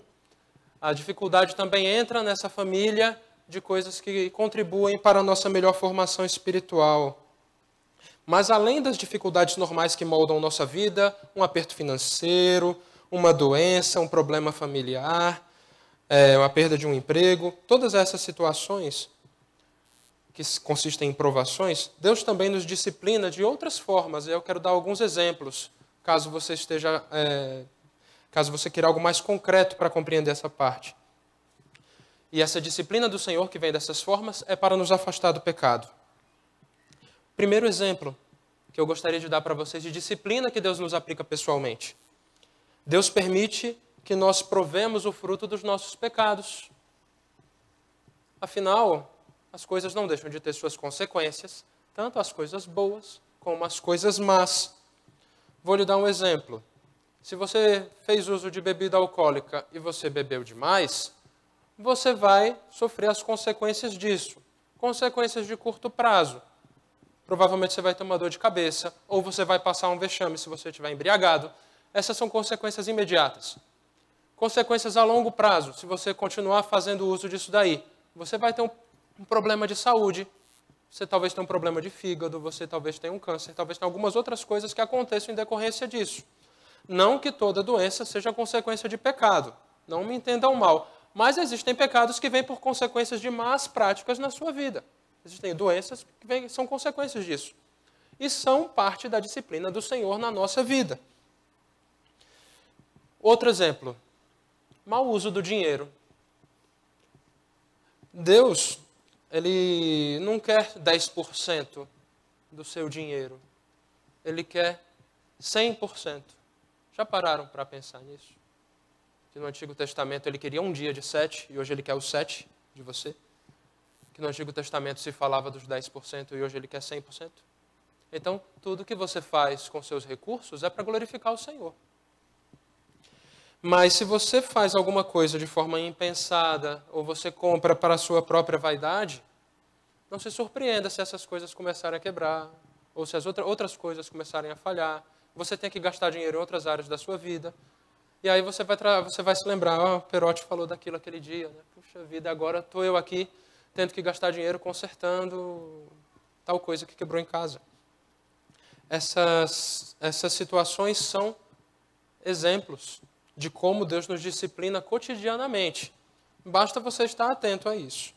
A dificuldade também entra nessa família de coisas que contribuem para a nossa melhor formação espiritual. Mas além das dificuldades normais que moldam nossa vida, um aperto financeiro, uma doença, um problema familiar, a perda de um emprego, todas essas situações que consistem em provações, Deus também nos disciplina de outras formas. Eu quero dar alguns exemplos, caso você queira algo mais concreto para compreender essa parte. E essa disciplina do Senhor que vem dessas formas é para nos afastar do pecado. Primeiro exemplo que eu gostaria de dar para vocês de disciplina que Deus nos aplica pessoalmente. Deus permite que nós provemos o fruto dos nossos pecados. Afinal, as coisas não deixam de ter suas consequências, tanto as coisas boas como as coisas más. Vou lhe dar um exemplo. Se você fez uso de bebida alcoólica e você bebeu demais, você vai sofrer as consequências disso. Consequências de curto prazo. Provavelmente você vai ter uma dor de cabeça, ou você vai passar um vexame se você estiver embriagado. Essas são consequências imediatas. Consequências a longo prazo, se você continuar fazendo uso disso daí. Você vai ter um problema de saúde, você talvez tenha um problema de fígado, você talvez tenha um câncer, talvez tenha algumas outras coisas que aconteçam em decorrência disso. Não que toda doença seja consequência de pecado, não me entendam mal, mas existem pecados que vêm por consequências de más práticas na sua vida. Existem doenças que são consequências disso. E são parte da disciplina do Senhor na nossa vida. Outro exemplo. Mau uso do dinheiro. Deus, Ele não quer 10% do seu dinheiro. Ele quer 100%. Já pararam para pensar nisso? Que no Antigo Testamento Ele queria um dia de 7 e hoje Ele quer os 7 de você? Que no Antigo Testamento se falava dos 10% e hoje Ele quer 100%? Então, tudo que você faz com seus recursos é para glorificar o Senhor. Mas se você faz alguma coisa de forma impensada, ou você compra para a sua própria vaidade, não se surpreenda se essas coisas começarem a quebrar, ou se as outras coisas começarem a falhar. Você tem que gastar dinheiro em outras áreas da sua vida. E aí você vai se lembrar, o Perotti falou daquilo aquele dia, né? Puxa vida, agora estou eu aqui tendo que gastar dinheiro consertando tal coisa que quebrou em casa. Essas situações são exemplos de como Deus nos disciplina cotidianamente. Basta você estar atento a isso.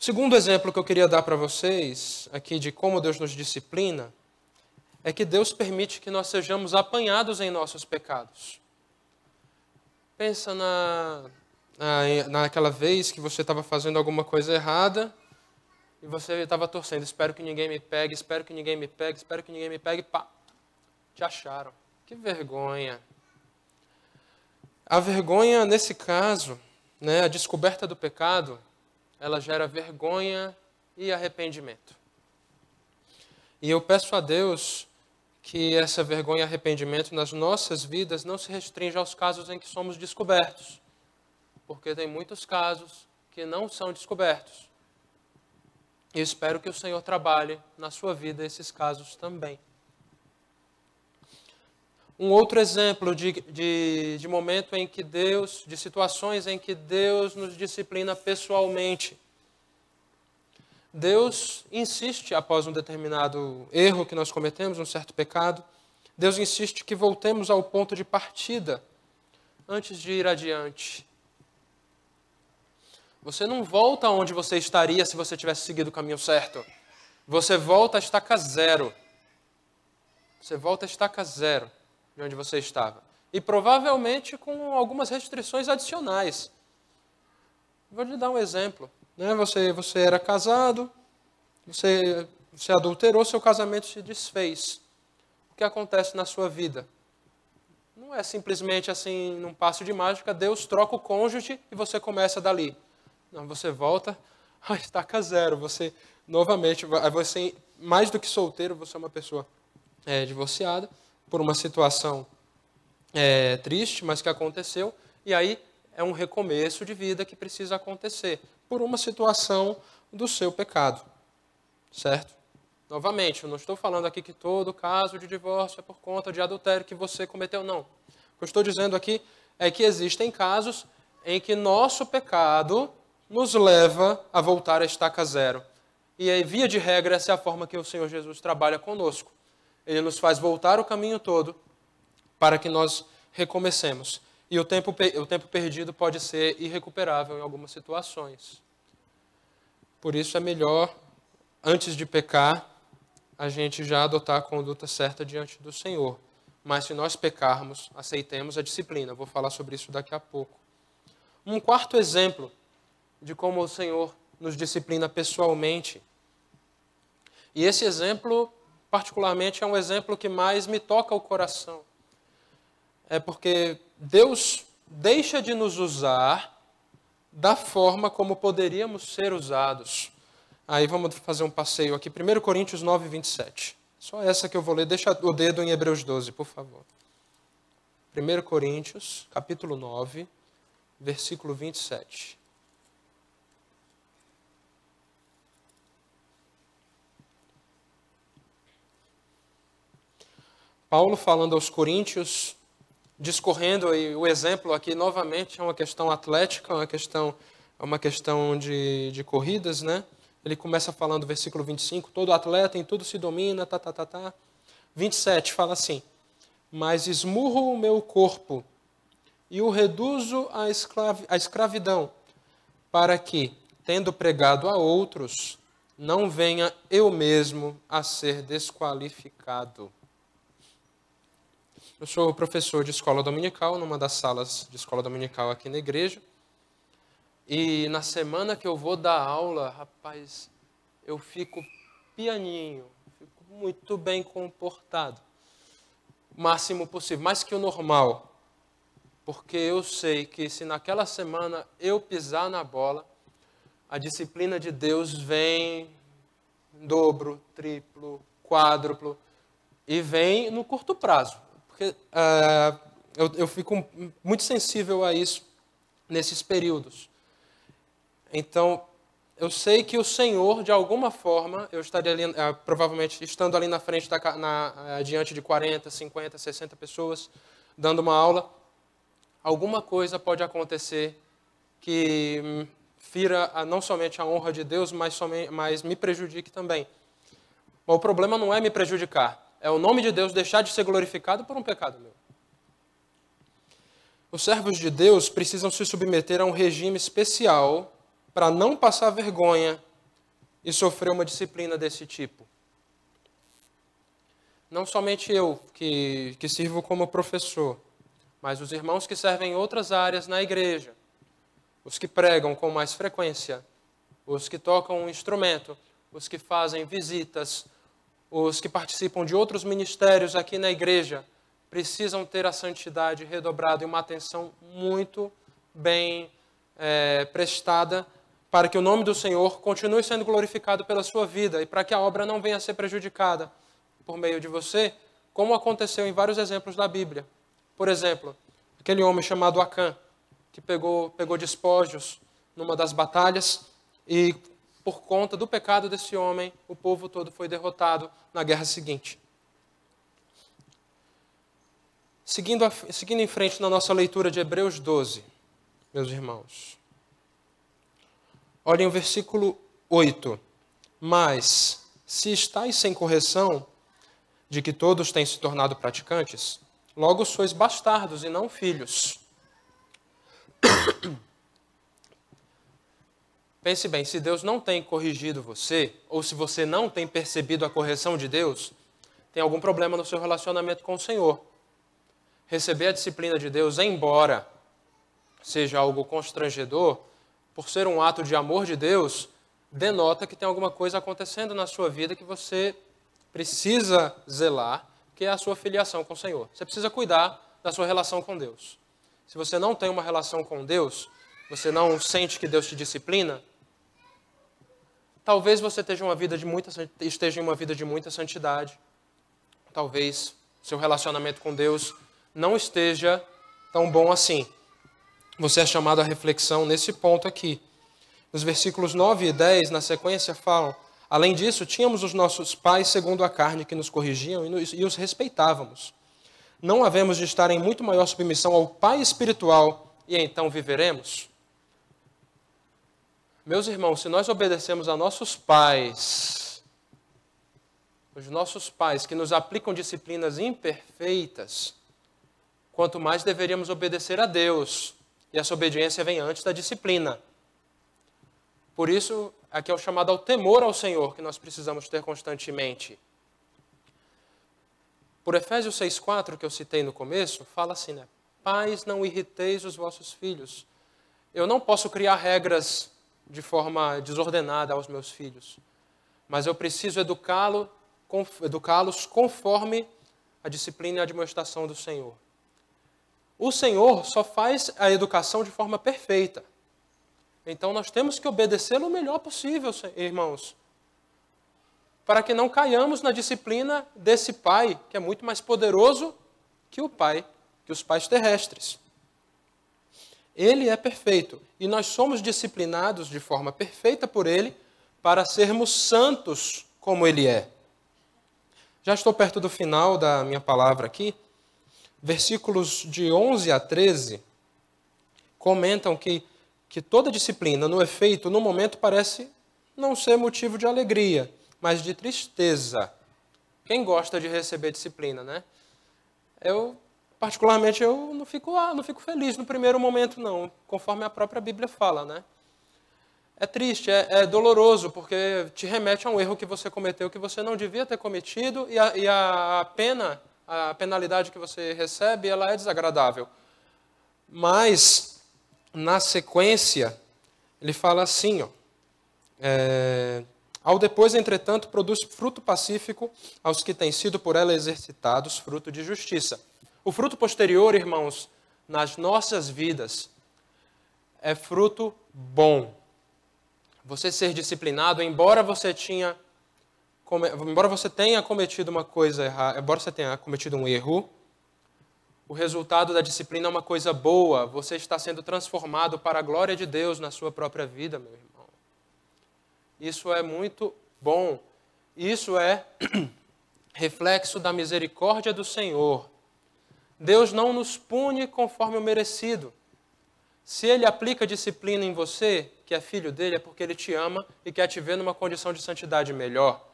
O segundo exemplo que eu queria dar para vocês aqui de como Deus nos disciplina é que Deus permite que nós sejamos apanhados em nossos pecados. Pensa naquela vez que você estava fazendo alguma coisa errada e você estava torcendo, espero que ninguém me pegue, espero que ninguém me pegue, espero que ninguém me pegue, pá, te acharam. Que vergonha. A vergonha, nesse caso, né, a descoberta do pecado, ela gera vergonha e arrependimento. E eu peço a Deus que essa vergonha e arrependimento nas nossas vidas não se restrinja aos casos em que somos descobertos. Porque tem muitos casos que não são descobertos. E espero que o Senhor trabalhe na sua vida esses casos também. Um outro exemplo de momento em que Deus, de situações em que Deus nos disciplina pessoalmente. Deus insiste, após um determinado erro que nós cometemos, um certo pecado, Deus insiste que voltemos ao ponto de partida antes de ir adiante. Você não volta onde você estaria se você tivesse seguido o caminho certo. Você volta a estaca zero. Você volta a estaca zero de onde você estava. E provavelmente com algumas restrições adicionais. Vou lhe dar um exemplo. Você era casado, você adulterou, seu casamento se desfez. O que acontece na sua vida? Não é simplesmente assim, num passo de mágica, Deus troca o cônjuge e você começa dali. Não, você volta, estaca zero. Você, novamente, você, mais do que solteiro, você é uma pessoa divorciada por uma situação triste, mas que aconteceu. E aí é um recomeço de vida que precisa acontecer por uma situação do seu pecado. Certo? Novamente, eu não estou falando aqui que todo caso de divórcio é por conta de adultério que você cometeu, não. O que eu estou dizendo aqui é que existem casos em que nosso pecado nos leva a voltar à estaca zero. E aí, via de regra, essa é a forma que o Senhor Jesus trabalha conosco. Ele nos faz voltar o caminho todo para que nós recomecemos. E o tempo perdido pode ser irrecuperável em algumas situações. Por isso é melhor, antes de pecar, a gente já adotar a conduta certa diante do Senhor. Mas se nós pecarmos, aceitemos a disciplina. Vou falar sobre isso daqui a pouco. Um quarto exemplo de como o Senhor nos disciplina pessoalmente. E esse exemplo, particularmente, é um exemplo que mais me toca o coração. É porque Deus deixa de nos usar da forma como poderíamos ser usados. Aí vamos fazer um passeio aqui. 1 Coríntios 9, 27. Só essa que eu vou ler. Deixa o dedo em Hebreus 12, por favor. 1 Coríntios, capítulo 9, versículo 27. Paulo falando aos coríntios, discorrendo, e o exemplo aqui novamente é uma questão atlética, uma questão de corridas, né? Ele começa falando, versículo 25, todo atleta em tudo se domina, 27 fala assim, mas esmurro o meu corpo e o reduzo à escravidão, para que, tendo pregado a outros, não venha eu mesmo a ser desqualificado. Eu sou professor de escola dominical, numa das salas de escola dominical aqui na igreja. E na semana que eu vou dar aula, rapaz, eu fico pianinho, fico muito bem comportado. O máximo possível, mais que o normal. Porque eu sei que se naquela semana eu pisar na bola, a disciplina de Deus vem em dobro, triplo, quádruplo, e vem no curto prazo. Porque eu fico muito sensível a isso nesses períodos. Então, eu sei que o Senhor, de alguma forma, eu estaria ali, provavelmente estando ali na frente, diante de 40, 50, 60 pessoas, dando uma aula, alguma coisa pode acontecer que fira não somente a honra de Deus, mas me prejudique também. Mas o problema não é me prejudicar. É o nome de Deus deixar de ser glorificado por um pecado meu. Os servos de Deus precisam se submeter a um regime especial para não passar vergonha e sofrer uma disciplina desse tipo. não somente eu que sirvo como professor, mas os irmãos que servem em outras áreas na igreja, os que pregam com mais frequência, os que tocam um instrumento, os que fazem visitas, os que participam de outros ministérios aqui na igreja, precisam ter a santidade redobrada e uma atenção muito bem prestada para que o nome do Senhor continue sendo glorificado pela sua vida e para que a obra não venha a ser prejudicada por meio de você, como aconteceu em vários exemplos da Bíblia. Por exemplo, aquele homem chamado Acã, que pegou despojos numa das batalhas e, por conta do pecado desse homem, o povo todo foi derrotado na guerra seguinte. Seguindo em frente na nossa leitura de Hebreus 12, meus irmãos. Olhem o versículo 8. Mas, se estáis sem correção, de que todos têm se tornado praticantes, logo sois bastardos e não filhos. Pense bem, se Deus não tem corrigido você, ou se você não tem percebido a correção de Deus, tem algum problema no seu relacionamento com o Senhor. Receber a disciplina de Deus, embora seja algo constrangedor, por ser um ato de amor de Deus, denota que tem alguma coisa acontecendo na sua vida que você precisa zelar, que é a sua filiação com o Senhor. Você precisa cuidar da sua relação com Deus. Se você não tem uma relação com Deus, você não sente que Deus te disciplina, talvez você esteja em uma vida de muita santidade. Talvez seu relacionamento com Deus não esteja tão bom assim. Você é chamado à reflexão nesse ponto aqui. Os versículos 9 e 10, na sequência, falam: além disso, tínhamos os nossos pais segundo a carne que nos corrigiam e os respeitávamos. Não havemos de estar em muito maior submissão ao Pai espiritual e então viveremos? Meus irmãos, se nós obedecemos a nossos pais, os nossos pais que nos aplicam disciplinas imperfeitas, quanto mais deveríamos obedecer a Deus. E essa obediência vem antes da disciplina. Por isso, aqui é o chamado ao temor ao Senhor que nós precisamos ter constantemente. Por Efésios 6,4, que eu citei no começo, fala assim, né? Pais, não irriteis os vossos filhos. Eu não posso criar regras de forma desordenada aos meus filhos, mas eu preciso educá-los conforme a disciplina e a admoestação do Senhor. O Senhor só faz a educação de forma perfeita. Então nós temos que obedecê-lo o melhor possível, irmãos, para que não caiamos na disciplina desse pai, que é muito mais poderoso que os pais terrestres. Ele é perfeito e nós somos disciplinados de forma perfeita por ele para sermos santos como ele é. Já estou perto do final da minha palavra aqui. Versículos de 11 a 13 comentam que toda disciplina, no efeito, no momento, parece não ser motivo de alegria, mas de tristeza. Quem gosta de receber disciplina, né? Particularmente, eu não fico feliz no primeiro momento, não, conforme a própria Bíblia fala, né? É triste, é doloroso, porque te remete a um erro que você cometeu, que você não devia ter cometido, e a penalidade que você recebe, ela é desagradável. Mas, na sequência, ele fala assim, ao depois, entretanto, produz fruto pacífico aos que têm sido por ela exercitados, fruto de justiça. O fruto posterior, irmãos, nas nossas vidas, é fruto bom. Você ser disciplinado, embora você tenha cometido uma coisa errada, embora você tenha cometido um erro, o resultado da disciplina é uma coisa boa. Você está sendo transformado para a glória de Deus na sua própria vida, meu irmão. Isso é muito bom. Isso é reflexo da misericórdia do Senhor. Deus não nos pune conforme o merecido. Se Ele aplica disciplina em você, que é filho dele, é porque Ele te ama e quer te ver numa condição de santidade melhor.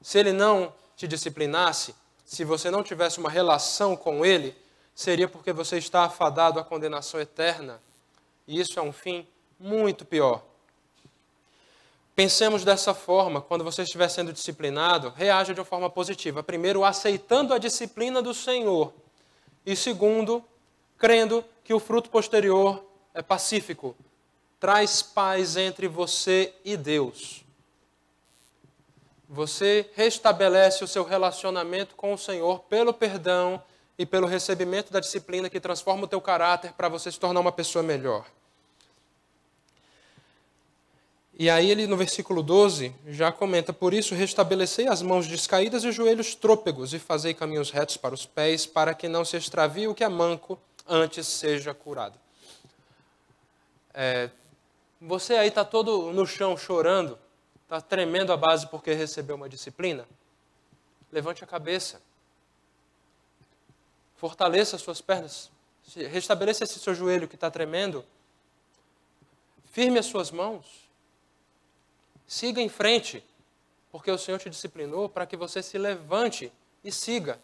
Se Ele não te disciplinasse, se você não tivesse uma relação com Ele, seria porque você está afadado à condenação eterna. E isso é um fim muito pior. Pensemos dessa forma, quando você estiver sendo disciplinado, reaja de uma forma positiva. Primeiro, aceitando a disciplina do Senhor. E segundo, crendo que o fruto posterior é pacífico. Traz paz entre você e Deus. Você restabelece o seu relacionamento com o Senhor pelo perdão e pelo recebimento da disciplina que transforma o teu caráter para você se tornar uma pessoa melhor. E aí ele no versículo 12 já comenta: por isso restabelecei as mãos descaídas e os joelhos trôpegos e fazei caminhos retos para os pés, para que não se extravie o que é manco, antes seja curado. Você aí está todo no chão chorando, está tremendo a base porque recebeu uma disciplina? Levante a cabeça. Fortaleça as suas pernas. Restabeleça esse seu joelho que está tremendo. Firme as suas mãos. Siga em frente, porque o Senhor te disciplinou para que você se levante e siga.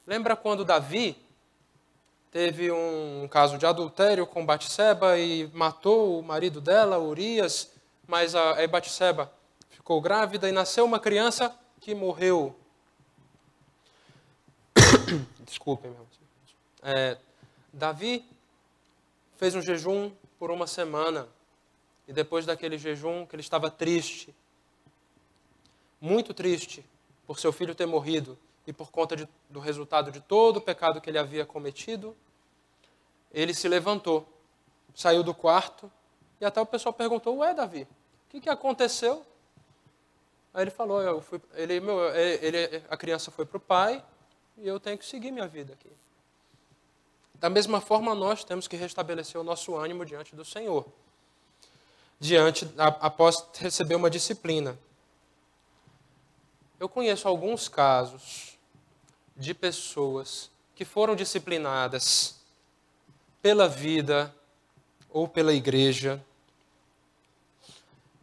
Lembra quando Davi teve um caso de adultério com Batseba e matou o marido dela, Urias, mas a Batseba ficou grávida e nasceu uma criança que morreu. Desculpem, meu irmão. Davi fez um jejum por uma semana. E depois daquele jejum, que ele estava triste, muito triste, por seu filho ter morrido e por conta do resultado de todo o pecado que ele havia cometido, ele se levantou, saiu do quarto e até o pessoal perguntou: ué, Davi, o que aconteceu? Aí ele falou: a criança foi para o pai e eu tenho que seguir minha vida aqui. Da mesma forma, nós temos que restabelecer o nosso ânimo diante do Senhor. Após receber uma disciplina. Eu conheço alguns casos de pessoas que foram disciplinadas pela vida ou pela igreja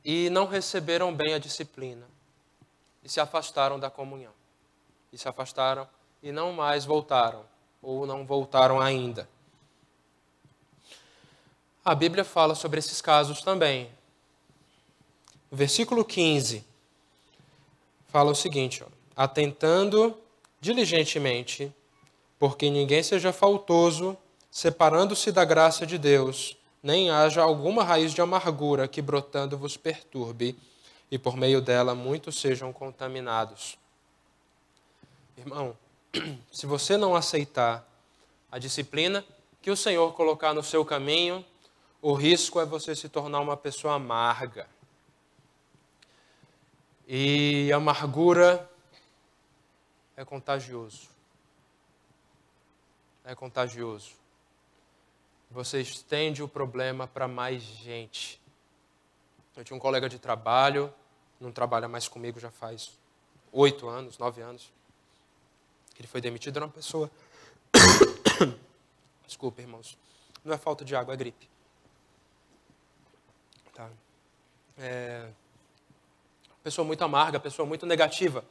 e não receberam bem a disciplina e se afastaram da comunhão. E se afastaram e não mais voltaram, ou não voltaram ainda. A Bíblia fala sobre esses casos também. O versículo 15 fala o seguinte: atentando diligentemente, porque ninguém seja faltoso, separando-se da graça de Deus, nem haja alguma raiz de amargura que brotando vos perturbe, e por meio dela muitos sejam contaminados. Irmão, se você não aceitar a disciplina que o Senhor colocar no seu caminho, o risco é você se tornar uma pessoa amarga. E amargura é contagioso. É contagioso. Você estende o problema para mais gente. Eu tinha um colega de trabalho, não trabalha mais comigo já faz 8 anos, 9 anos. Ele foi demitido, era uma pessoa... Desculpa, irmãos. Não é falta de água, é gripe. Tá. Pessoa muito amarga, pessoa muito negativa.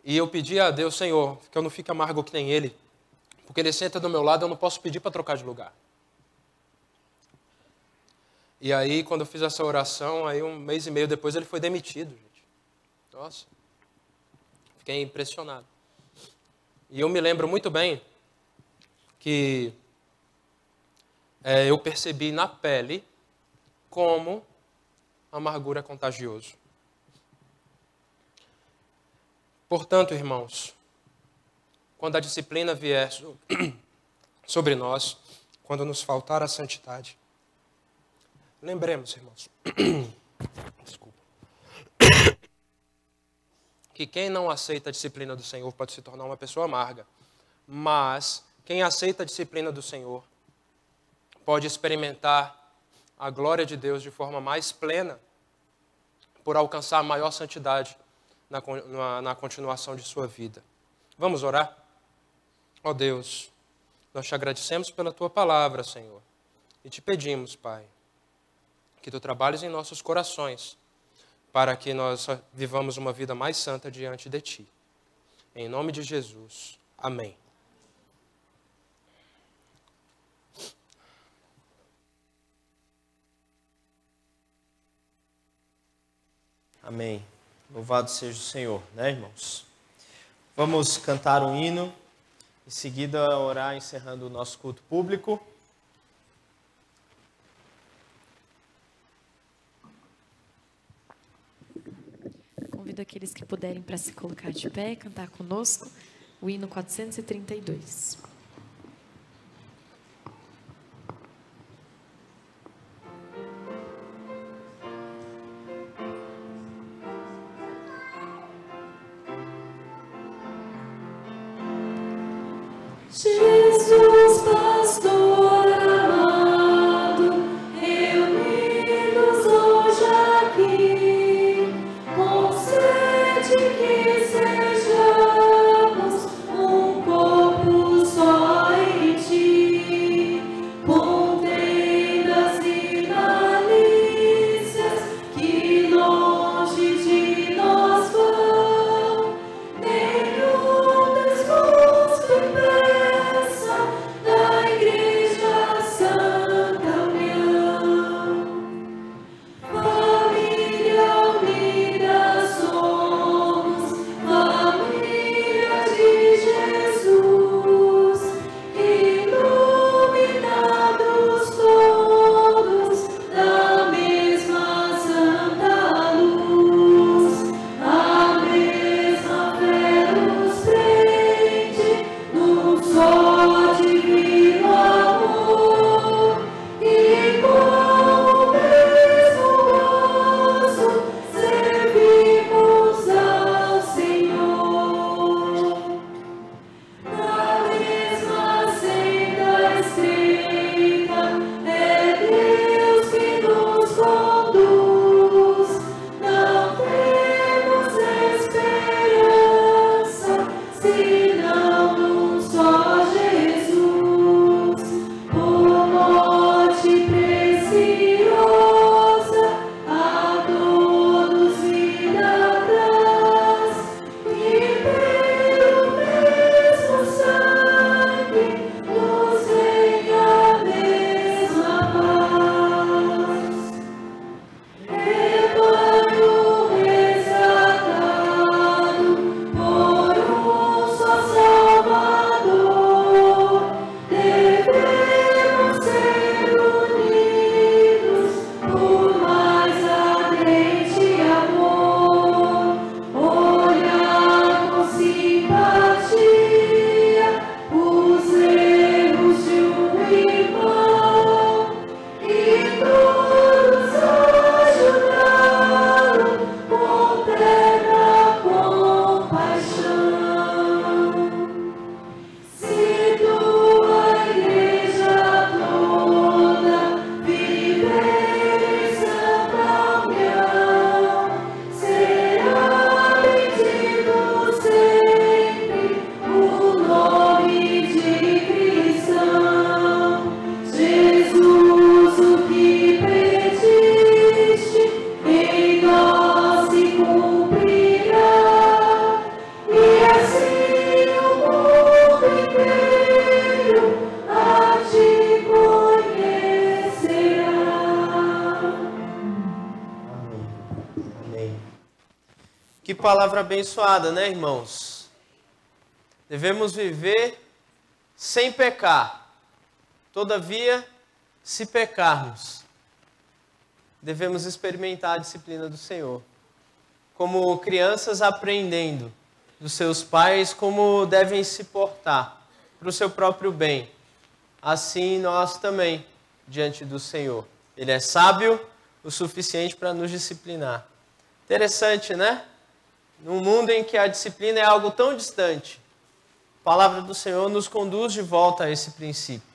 E eu pedi a Deus: Senhor, que eu não fique amargo que nem ele. Porque ele senta do meu lado, eu não posso pedir para trocar de lugar. E aí, quando eu fiz essa oração, aí 1 mês e meio depois ele foi demitido, gente. Nossa. Fiquei impressionado. E eu me lembro muito bem que eu percebi na pele como a amargura é contagioso. Portanto, irmãos, quando a disciplina vier sobre nós, quando nos faltar a santidade, lembremos, irmãos, desculpa, que quem não aceita a disciplina do Senhor pode se tornar uma pessoa amarga, mas quem aceita a disciplina do Senhor pode experimentar a glória de Deus de forma mais plena, por alcançar a maior santidade na continuação de sua vida. Vamos orar? Ó Deus, nós te agradecemos pela tua palavra, Senhor, e te pedimos, Pai, que tu trabalhes em nossos corações para que nós vivamos uma vida mais santa diante de ti. Em nome de Jesus. Amém. Amém. Louvado seja o Senhor, né, irmãos? Vamos cantar um hino, em seguida orar, encerrando o nosso culto público. Convido aqueles que puderem para se colocar de pé e cantar conosco o hino 432. Jesus, pastor amado, reunidos hoje aqui, concede que sejamos um corpo só em ti, contendas e malícias que longe de nós vão, nenhum desgosto impeça da Igreja Santa União. Família unida somos, família de Jesus, iluminados todos da mesma santa luz, a mesma fé nos prende num só divino amor, e com o mesmo gozo servimos ao Senhor. Na mesma senda estreita é Deus que nos conduz, não temos esperança senão num só Jesus. Por morte preciosa a todos vida traz, e pelo mesmo sangue nos vem a mesma paz. Rebanho resgatado por um só Salvador, devemos ser unidos por mais ardente amor, olhar com simpatia os erros de um irmão e todos ajudá-lo com terna compaixão. Se tua Igreja toda viver em santa união, será bendito sempre o nome de cristão. Jesus, o que pediste em nós se cumprirá, e assim o mundo inteiro a ti conhecerá. Amém. Amém. Que palavra abençoada, né, irmãos? Devemos viver sem pecar. Todavia, se pecarmos, devemos experimentar a disciplina do Senhor. Como crianças aprendendo dos seus pais como devem se portar para o seu próprio bem. Assim nós também, diante do Senhor. Ele é sábio o suficiente para nos disciplinar. Interessante, né? Num mundo em que a disciplina é algo tão distante, a palavra do Senhor nos conduz de volta a esse princípio.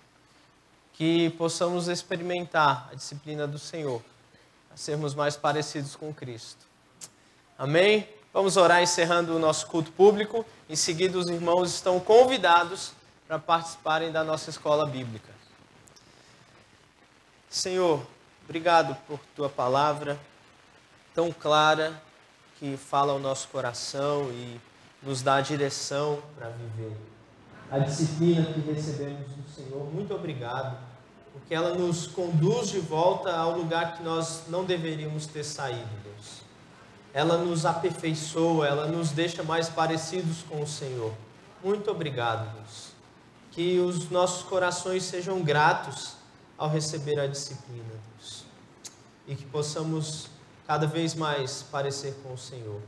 Que possamos experimentar a disciplina do Senhor, a sermos mais parecidos com Cristo. Amém? Vamos orar encerrando o nosso culto público. Em seguida, os irmãos estão convidados para participarem da nossa escola bíblica. Senhor, obrigado por tua palavra tão clara, que fala ao nosso coração e nos dá a direção para viver. A disciplina que recebemos do Senhor, muito obrigado, porque ela nos conduz de volta ao lugar que nós não deveríamos ter saído, Deus. ela nos aperfeiçoa, ela nos deixa mais parecidos com o Senhor. Muito obrigado, Deus. Que os nossos corações sejam gratos ao receber a disciplina, Deus. E que possamos cada vez mais parecer com o Senhor.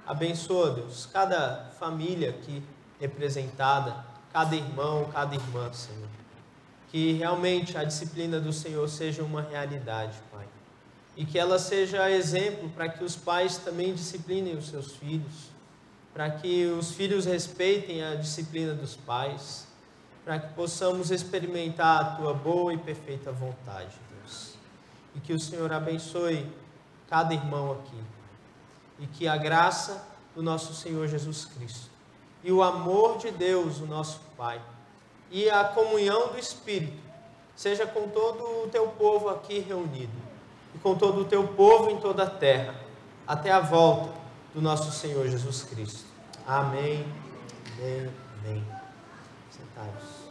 Abençoa, Deus, cada família aqui representada, cada irmão, cada irmã, Senhor. Que realmente a disciplina do Senhor seja uma realidade, Pai. E que ela seja exemplo para que os pais também disciplinem os seus filhos, para que os filhos respeitem a disciplina dos pais, para que possamos experimentar a Tua boa e perfeita vontade, Deus. E que o Senhor abençoe cada irmão aqui. E que a graça do nosso Senhor Jesus Cristo, e o amor de Deus, o nosso Pai, e a comunhão do Espírito, seja com todo o Teu povo aqui reunido, e com todo o Teu povo em toda a terra, até a volta do nosso Senhor Jesus Cristo. Amém, amém, amém. Sentados.